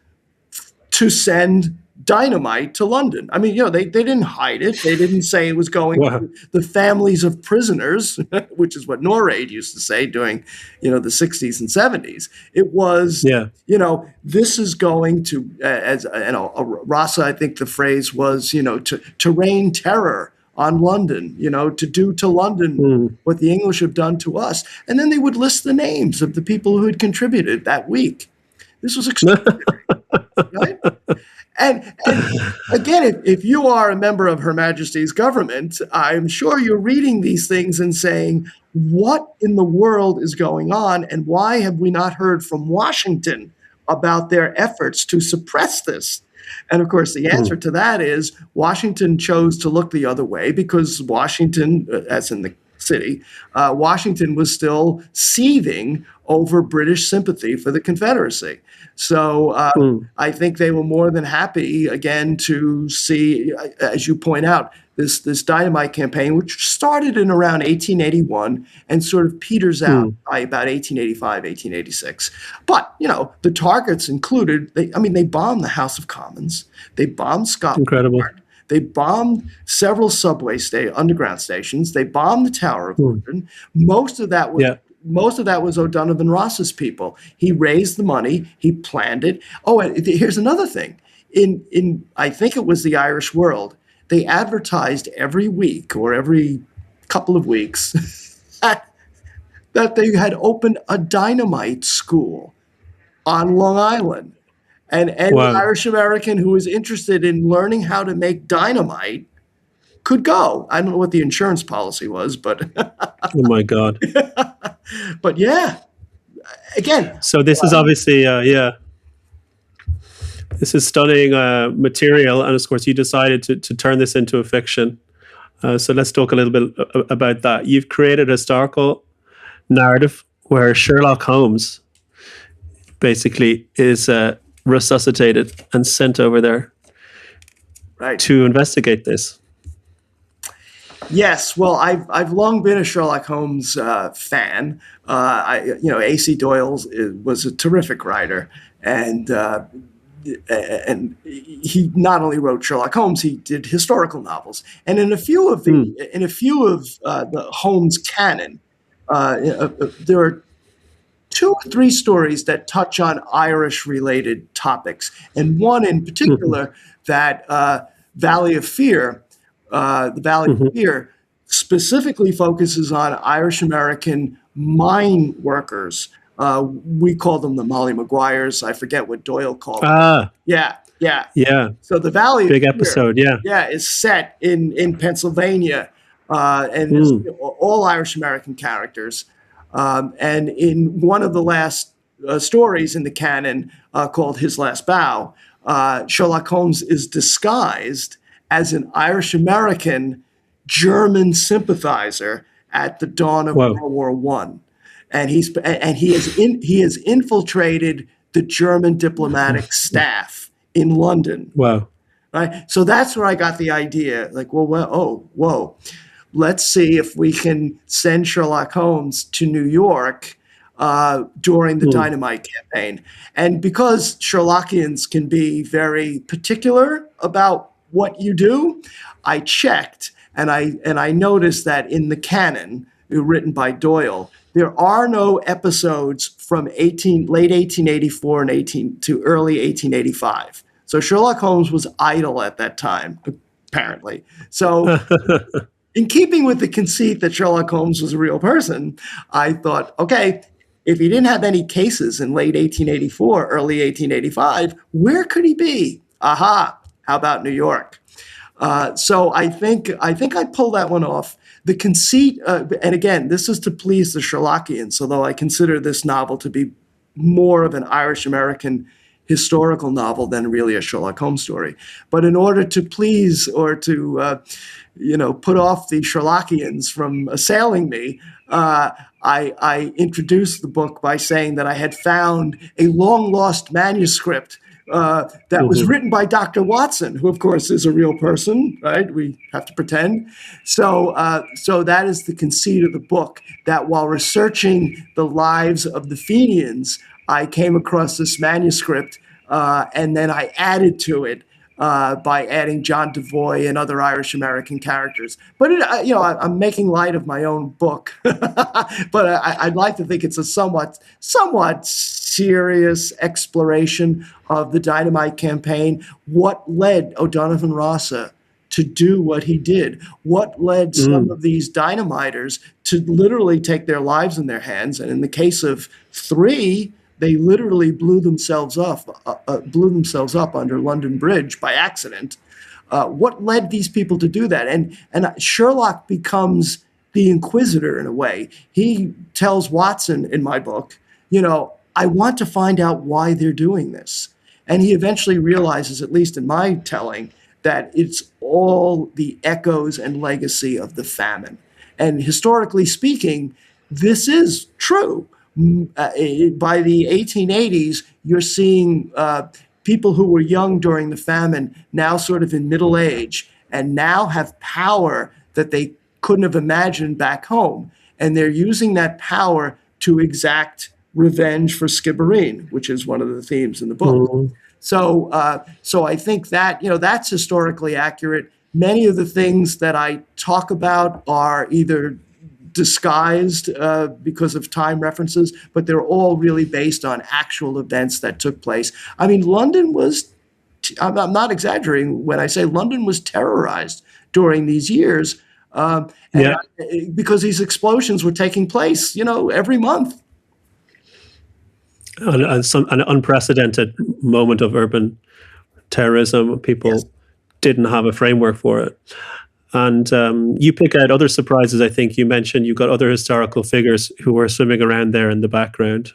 to send dynamite to London. I mean, they didn't hide it. They didn't say it was going to the families of prisoners, which is what NORAID used to say during, the 60s and 70s. It was, this is going to, Rasa, I think the phrase was, to rain terror on London, to do to London what the English have done to us. And then they would list the names of the people who had contributed that week. This was extraordinary, right? And again, if you are a member of Her Majesty's government, I'm sure you're reading these things and saying, what in the world is going on? And why have we not heard from Washington about their efforts to suppress this? And of course, the answer to that is Washington chose to look the other way because Washington, as in the city, Washington was still seething over British sympathy for the Confederacy. So I think they were more than happy, again, to see, as you point out, this dynamite campaign, which started in around 1881 and sort of peters out by about 1885, 1886. But, the targets included, they bombed the House of Commons. They bombed Scotland Yard. They bombed several underground stations. They bombed the Tower of London. Most of that was O'Donovan Ross's people. He raised the money. He planned it. Oh, and here's another thing. In I think it was the Irish World, they advertised every week or every couple of weeks that they had opened a dynamite school on Long Island. And any Irish American who was interested in learning how to make dynamite could go. I don't know what the insurance policy was, but oh my God. But yeah, again. So this is obviously, this is stunning material. And of course, you decided to turn this into a fiction. So let's talk a little bit about that. You've created a historical narrative where Sherlock Holmes basically is resuscitated and sent over there to investigate this. Yes, well, I've long been a Sherlock Holmes fan. A.C. Doyle was a terrific writer, and he not only wrote Sherlock Holmes, he did historical novels. And in a few of the Holmes canon, there are 2 or 3 stories that touch on Irish-related topics, and one in particular that Valley of Fear. The Valley of Fear specifically focuses on Irish-American mine workers. We call them the Molly Maguires. I forget what Doyle called them. Yeah. So the Valley Big of Fear, episode, is set in Pennsylvania, and it's all Irish-American characters. And in one of the last stories in the canon called His Last Bow, Sherlock Holmes is disguised as an Irish-American German sympathizer at the dawn of World War I, and he has infiltrated the German diplomatic staff in London. Wow! Right, so that's where I got the idea. Like, let's see if we can send Sherlock Holmes to New York during the dynamite campaign, and because Sherlockians can be very particular about what you do, I checked and I noticed that in the canon written by Doyle, there are no episodes from late 1884 and to early 1885. So Sherlock Holmes was idle at that time, apparently. So in keeping with the conceit that Sherlock Holmes was a real person, I thought, okay, if he didn't have any cases in late 1884, early 1885, where could he be? Aha. How about New York? So I think I pulled that one off. The conceit, and again, this is to please the Sherlockians, although I consider this novel to be more of an Irish-American historical novel than really a Sherlock Holmes story. But in order to please or to put off the Sherlockians from assailing me, I introduced the book by saying that I had found a long lost manuscript that was written by Dr. Watson, who, of course, is a real person, right? We have to pretend. So that is the conceit of the book, that while researching the lives of the Fenians, I came across this manuscript, and then I added to it by adding John Devoy and other Irish American characters. But I'm making light of my own book, but I'd like to think it's a somewhat serious exploration of the dynamite campaign. What led O'Donovan Rossa to do what he did? What led some of these dynamiters to literally take their lives in their hands? And in the case of 3, they literally blew themselves up under London Bridge by accident. What led these people to do that? And Sherlock becomes the inquisitor in a way. He tells Watson in my book, I want to find out why they're doing this. And he eventually realizes, at least in my telling, that it's all the echoes and legacy of the famine. And historically speaking, this is true. By the 1880s, you're seeing people who were young during the famine now sort of in middle age and now have power that they couldn't have imagined back home. And they're using that power to exact revenge for Skibbereen, which is one of the themes in the book. So I think that, that's historically accurate. Many of the things that I talk about are either disguised because of time references, but they're all really based on actual events that took place. I mean, London was, I'm not exaggerating when I say London was terrorized during these years because these explosions were taking place, every month. And an unprecedented moment of urban terrorism. People didn't have a framework for it. And you pick out other surprises. I think you mentioned you've got other historical figures who were swimming around there in the background.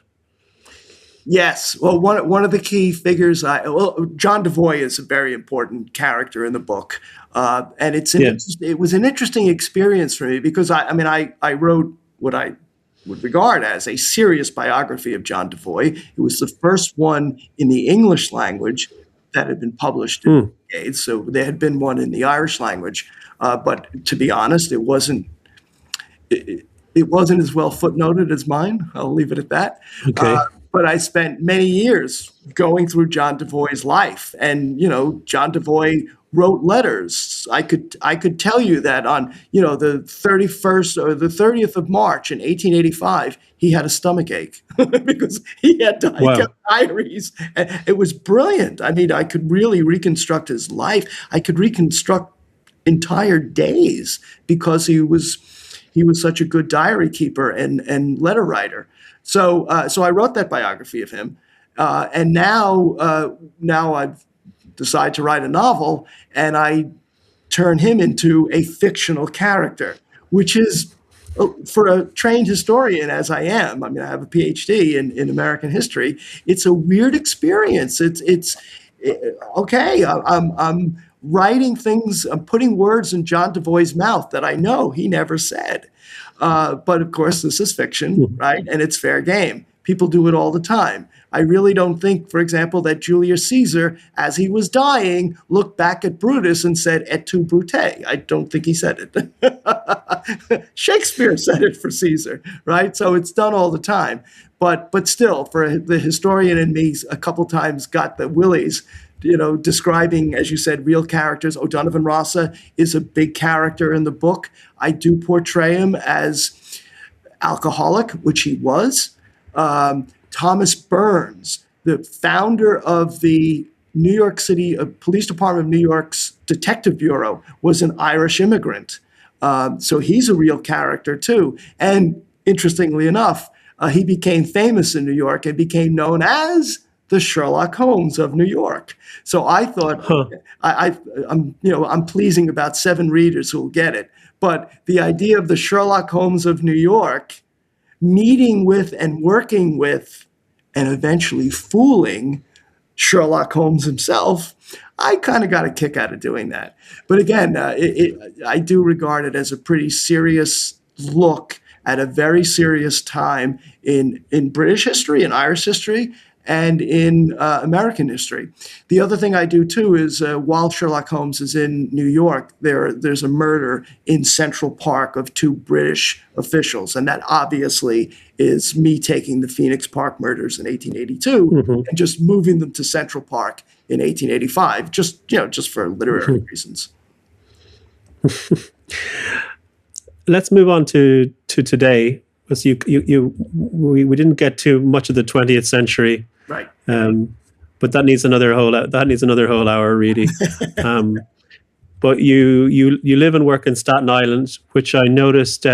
Yes. Well, one of the key figures, John Devoy is a very important character in the book. And it was an interesting experience for me because I wrote what I would regard as a serious biography of John Devoy. It was the first one in the English language that had been published in decades. So there had been one in the Irish language. But to be honest, it wasn't as well footnoted as mine. I'll leave it at that. Okay. But I spent many years going through John Devoy's life, and John Devoy wrote letters. I could tell you that on the 31st or the 30th of March in 1885, he had a stomach ache because he had diaries. And it was brilliant. I mean, I could really reconstruct his life. I could reconstruct entire days because he was such a good diary keeper and letter writer. So I wrote that biography of him, and now I've decided to write a novel, and I turn him into a fictional character, which is, for a trained historian as I am, I mean, I have a PhD in American history. It's a weird experience. It's okay. I'm writing things, I'm putting words in John Devoy's mouth that I know he never said. But of course, this is fiction, right? And it's fair game. People do it all the time. I really don't think, for example, that Julius Caesar, as he was dying, looked back at Brutus and said, "Et tu, Brute." I don't think he said it. Shakespeare said it for Caesar, right? So it's done all the time. But still, for the historian in me, a couple times got the willies, describing, as you said, real characters. O'Donovan Rossa is a big character in the book. I do portray him as alcoholic, which he was. Thomas Burns, the founder of the New York City Police Department of New York's Detective Bureau, was an Irish immigrant. So he's a real character too. And interestingly enough, he became famous in New York and became known as the Sherlock Holmes of New York. So I thought, I'm pleasing about 7 readers who will get it. But the idea of the Sherlock Holmes of New York meeting with and working with and eventually fooling Sherlock Holmes himself, I kind of got a kick out of doing that. But again, I do regard it as a pretty serious look at a very serious time in British history, in Irish history, and in American history. The other thing I do too is while Sherlock Holmes is in New York, there's a murder in Central Park of 2 British officials, and that obviously is me taking the Phoenix Park murders in 1882 and just moving them to Central Park in 1885, just for literary reasons. Let's move on to today, because we didn't get to much of the 20th century. Right. But that needs another whole hour, really. But you live and work in Staten Island, which I noticed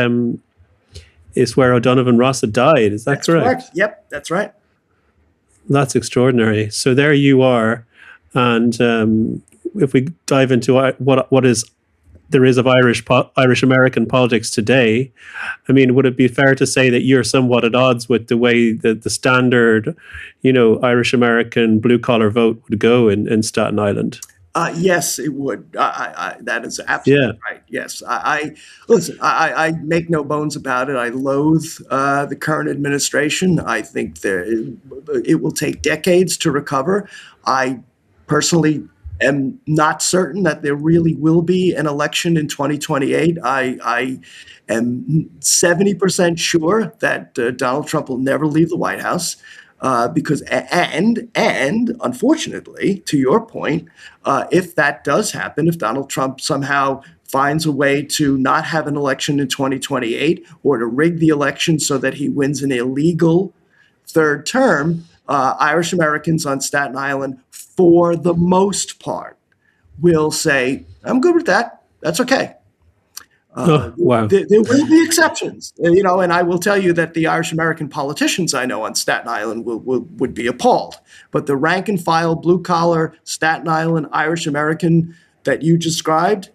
is where O'Donovan Rossett died. Is that That's correct? Yep, that's right. That's extraordinary. So there you are, and if we dive into what there is of Irish American politics today, I mean, would it be fair to say that you're somewhat at odds with the way that the standard, Irish American blue collar vote would go in Staten Island? Yes, it would. That is absolutely right. Yes, listen. I make no bones about it. I loathe the current administration. I think it will take decades to recover. I personally am not certain that there really will be an election in 2028. I am 70% sure that Donald Trump will never leave the White House. Because unfortunately, to your point, if that does happen, if Donald Trump somehow finds a way to not have an election in 2028 or to rig the election so that he wins an illegal third term, Irish Americans on Staten Island, for the most part, will say, I'm good with that. That's okay. Wow. There will be exceptions, and I will tell you that the Irish American politicians I know on Staten Island would be appalled. But the rank and file, blue collar, Staten Island Irish American that you described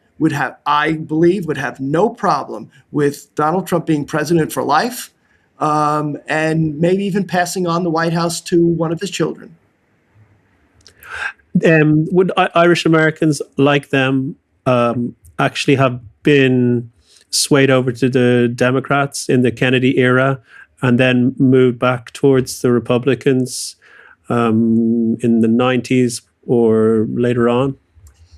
I believe, would have no problem with Donald Trump being president for life, and maybe even passing on the White House to one of his children. Would Irish Americans like them actually have been swayed over to the Democrats in the Kennedy era and then moved back towards the Republicans in the 90s or later on?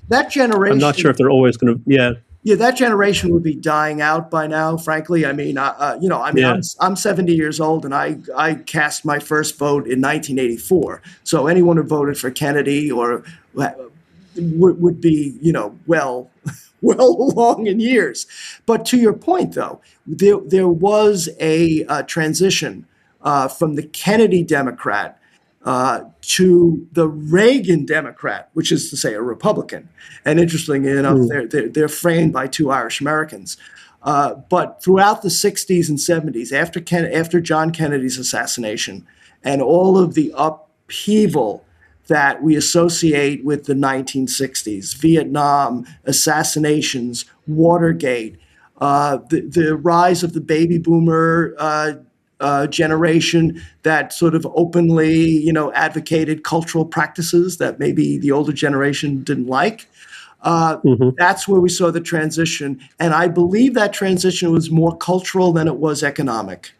That generation, I'm not sure if they're always going to, Yeah, that generation would be dying out by now, frankly. I mean, I'm 70 years old, and I cast my first vote in 1984. So anyone who voted for Kennedy or would be, well along in years. But to your point, though, there was a transition from the Kennedy Democrat to the Reagan Democrat, which is to say a Republican. And interestingly enough, they're framed by 2 Irish Americans. But throughout the 60s and 70s, after John Kennedy's assassination and all of the upheaval that we associate with the 1960s, Vietnam, assassinations, Watergate, the rise of the baby boomer generation that sort of openly, advocated cultural practices that maybe the older generation didn't like. That's where we saw the transition. And I believe that transition was more cultural than it was economic.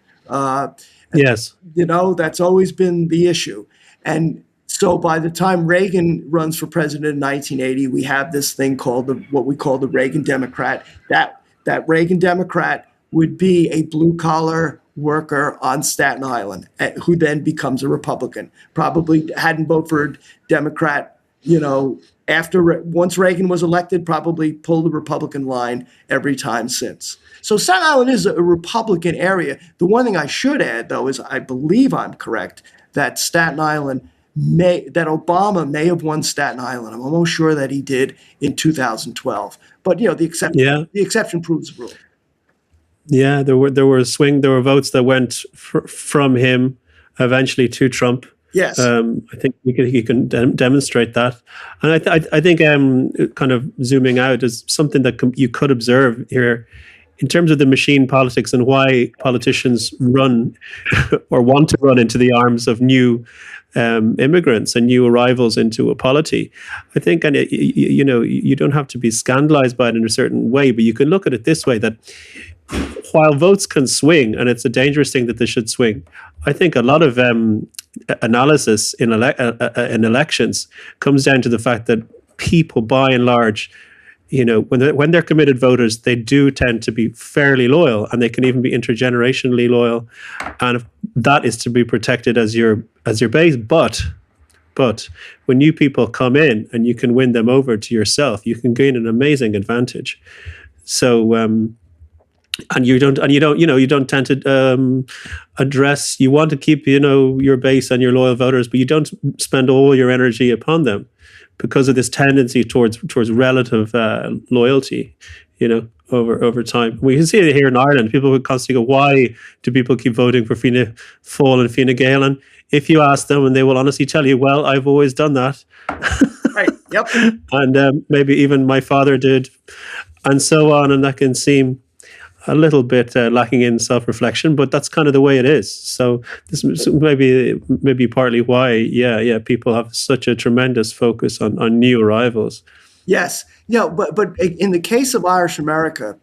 Yes. That's always been the issue. And so by the time Reagan runs for president in 1980, we have this thing called what we call the Reagan Democrat. That Reagan Democrat would be a blue-collar worker on Staten Island who then becomes a Republican. Probably hadn't voted for Democrat, once Reagan was elected, probably pulled the Republican line every time since. So Staten Island is a Republican area. The one thing I should add, though, is I believe I'm correct that that Obama may have won Staten Island. I'm almost sure that he did in 2012. But the exception proves the rule. Yeah, there were votes that went from him eventually to Trump. Yes, I think he can demonstrate that, and I think kind of zooming out is something that you could observe here in terms of the machine politics and why politicians run or want to run into the arms of new immigrants and new arrivals into a polity. I think, and you don't have to be scandalized by it in a certain way, but you can look at it this way, that while votes can swing, and it's a dangerous thing that they should swing, I think a lot of analysis in elections comes down to the fact that people, by and large, when they're committed voters, they do tend to be fairly loyal, and they can even be intergenerationally loyal, and that is to be protected as your base. But when new people come in and you can win them over to yourself, you can gain an amazing advantage. So, and you don't tend to address. You want to keep your base and your loyal voters, but you don't spend all your energy upon them, because of this tendency towards relative loyalty, over time. We can see it here in Ireland. People would constantly go, why do people keep voting for Fianna Fáil and Fine Gael? And if you ask them, and they will honestly tell you, well, I've always done that. Right, yep. And maybe even my father did, and so on. And that can seem a little bit lacking in self-reflection, but that's kind of the way it is. So this maybe partly why, people have such a tremendous focus on new arrivals. Yes, but in the case of Irish America,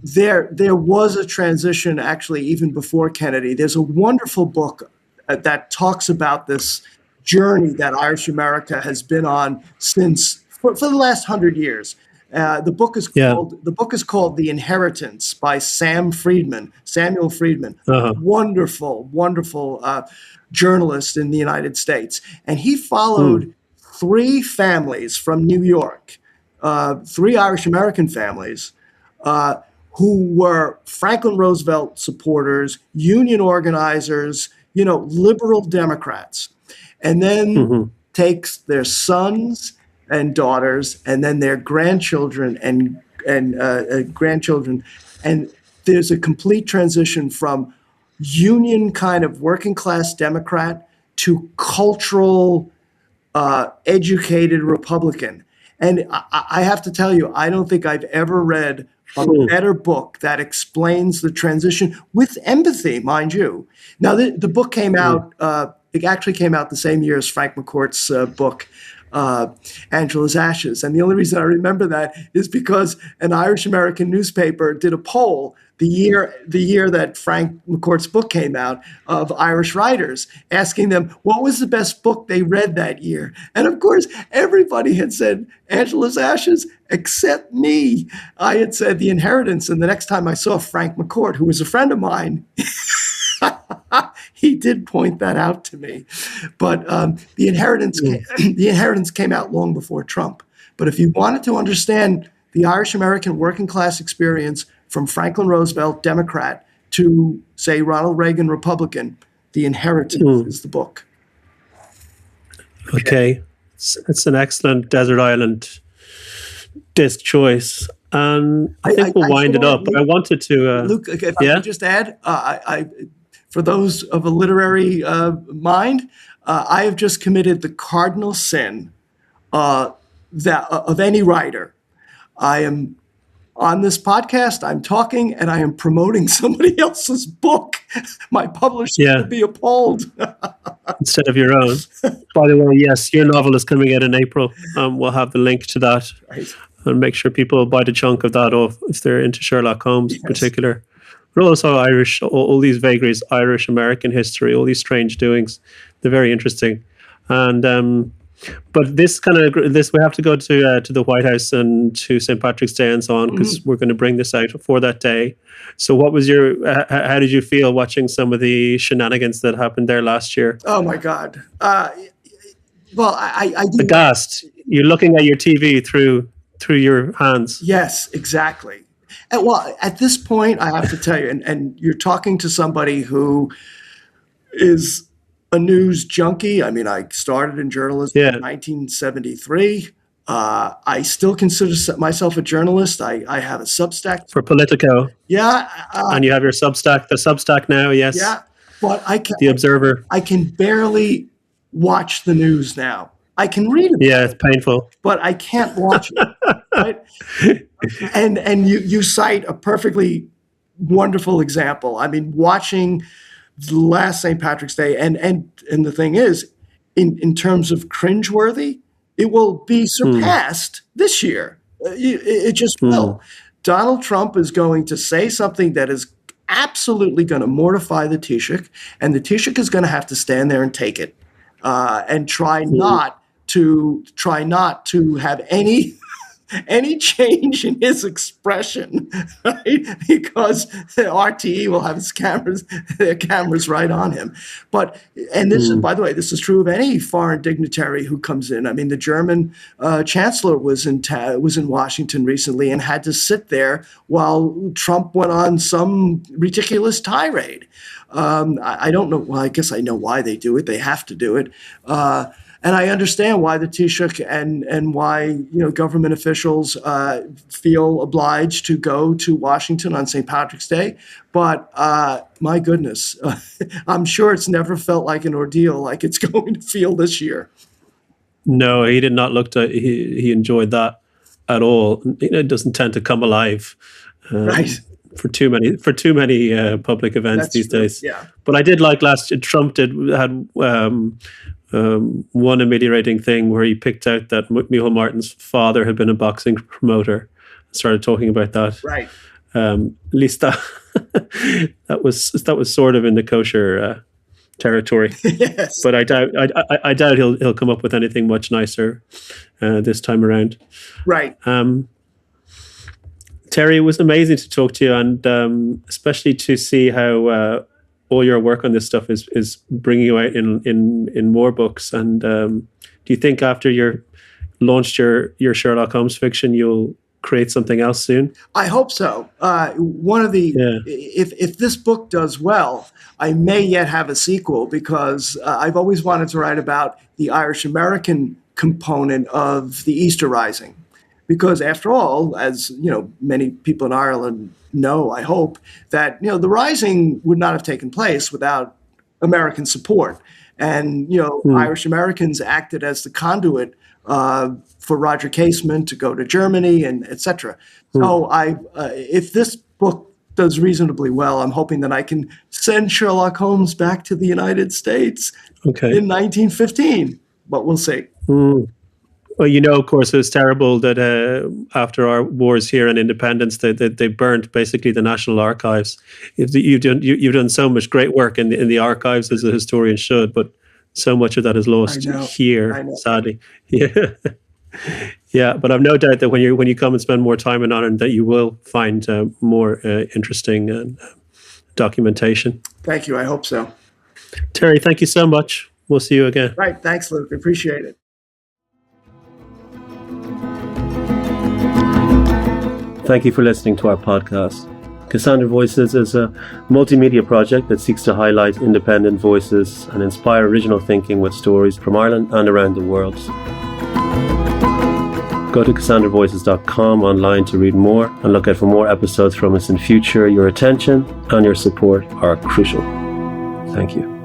there was a transition actually even before Kennedy. There's a wonderful book that talks about this journey that Irish America has been on since for the last 100 years. The book is called The Inheritance by Samuel Friedman. Uh-huh. Wonderful journalist in the United States. And he followed three families from New York, three Irish American families, who were Franklin Roosevelt supporters, union organizers, liberal Democrats, and then takes their sons and daughters, and then their grandchildren and grandchildren, and there's a complete transition from union kind of working class Democrat to cultural, educated Republican. And I have to tell you, I don't think I've ever read a better book that explains the transition with empathy, mind you. Now, the book came out. It actually came out the same year as Frank McCourt's book, Angela's Ashes. And the only reason I remember that is because an Irish American newspaper did a poll the year that Frank McCourt's book came out of Irish writers, asking them what was the best book they read that year. And of course, everybody had said Angela's Ashes except me. I had said The Inheritance. And the next time I saw Frank McCourt, who was a friend of mine, he did point that out to me. But The Inheritance came out long before Trump. But if you wanted to understand the Irish American working class experience from Franklin Roosevelt, Democrat, to, say, Ronald Reagan, Republican, The Inheritance is the book. Okay. It's an excellent desert island disc choice. And I think we'll wind it up. But I wanted to... Luke, if I could just add, for those of a literary mind, I have just committed the cardinal sin of any writer. I am on this podcast, I'm talking, and I am promoting somebody else's book. My publisher will be appalled. Instead of your own. By the way, yes, your novel is coming out in April. We'll have the link to that. Right. And make sure people buy the chunk of that off if they're into Sherlock Holmes in particular. But also Irish, all these vagaries, Irish American history, all these strange doings. They're very interesting. And but we have to go to the White House and to St. Patrick's Day and so on, because we're going to bring this out for that day. So what was how did you feel watching some of the shenanigans that happened there last year? Oh my God. Well, I do. Aghast. You're looking at your TV through your hands. Yes, exactly. And, well, at this point, I have to tell you, and you're talking to somebody who is a news junkie. I mean, I started in journalism in 1973. I still consider myself a journalist. I have a Substack. For Politico. Yeah. And you have your Substack, the Substack now, yes. Yeah, but The Observer. I can barely watch the news now. I can read it. Yeah, it's painful. But I can't watch it. Right? And you cite a perfectly wonderful example. I mean, watching the last St. Patrick's Day, and the thing is, in terms of cringeworthy, it will be surpassed this year. It just will. Donald Trump is going to say something that is absolutely going to mortify the Taoiseach, and the Taoiseach is going to have to stand there and take it, and try not to have any change in his expression, right? Because the RTE will have their cameras right on him. And this is, by the way, this is true of any foreign dignitary who comes in. I mean, the German chancellor was in Washington recently and had to sit there while Trump went on some ridiculous tirade. I don't know. Well, I guess I know why they do it. They have to do it. And I understand why the Taoiseach and why government officials feel obliged to go to Washington on St. Patrick's Day. But my goodness, I'm sure it's never felt like an ordeal like it's going to feel this year. No, he did not look to. He enjoyed that at all. It doesn't tend to come alive, right? For too many public events these days. Yeah. But I did like Trump had one ameliorating thing where he picked out that Micheál Martin's father had been a boxing promoter and started talking about that. Right. At least that was sort of in the kosher territory. Yes. But I doubt he'll come up with anything much nicer this time around. Right. Terry, it was amazing to talk to you, and especially to see how all your work on this stuff is bringing you out in more books. And do you think after you launched your Sherlock Holmes fiction, you'll create something else soon? I hope so. If this book does well, I may yet have a sequel, because I've always wanted to write about the Irish American component of the Easter Rising. Because after all, as many people in Ireland know, I hope, that the Rising would not have taken place without American support. And Irish Americans acted as the conduit for Roger Casement to go to Germany, and etc. So if this book does reasonably well, I'm hoping that I can send Sherlock Holmes back to the United States in 1915. But we'll see. Well, of course, it was terrible that after our wars here and independence, they burnt basically the National Archives. You've done so much great work in the archives, as a historian should, but so much of that is lost here, sadly. Yeah, yeah. But I've no doubt that when you come and spend more time in Ireland, that you will find more interesting documentation. Thank you. I hope so. Terry, thank you so much. We'll see you again. Right. Thanks, Luke. I appreciate it. Thank you for listening to our podcast. Cassandra Voices is a multimedia project that seeks to highlight independent voices and inspire original thinking with stories from Ireland and around the world. Go to CassandraVoices.com online to read more and look out for more episodes from us in future. Your attention and your support are crucial. Thank you.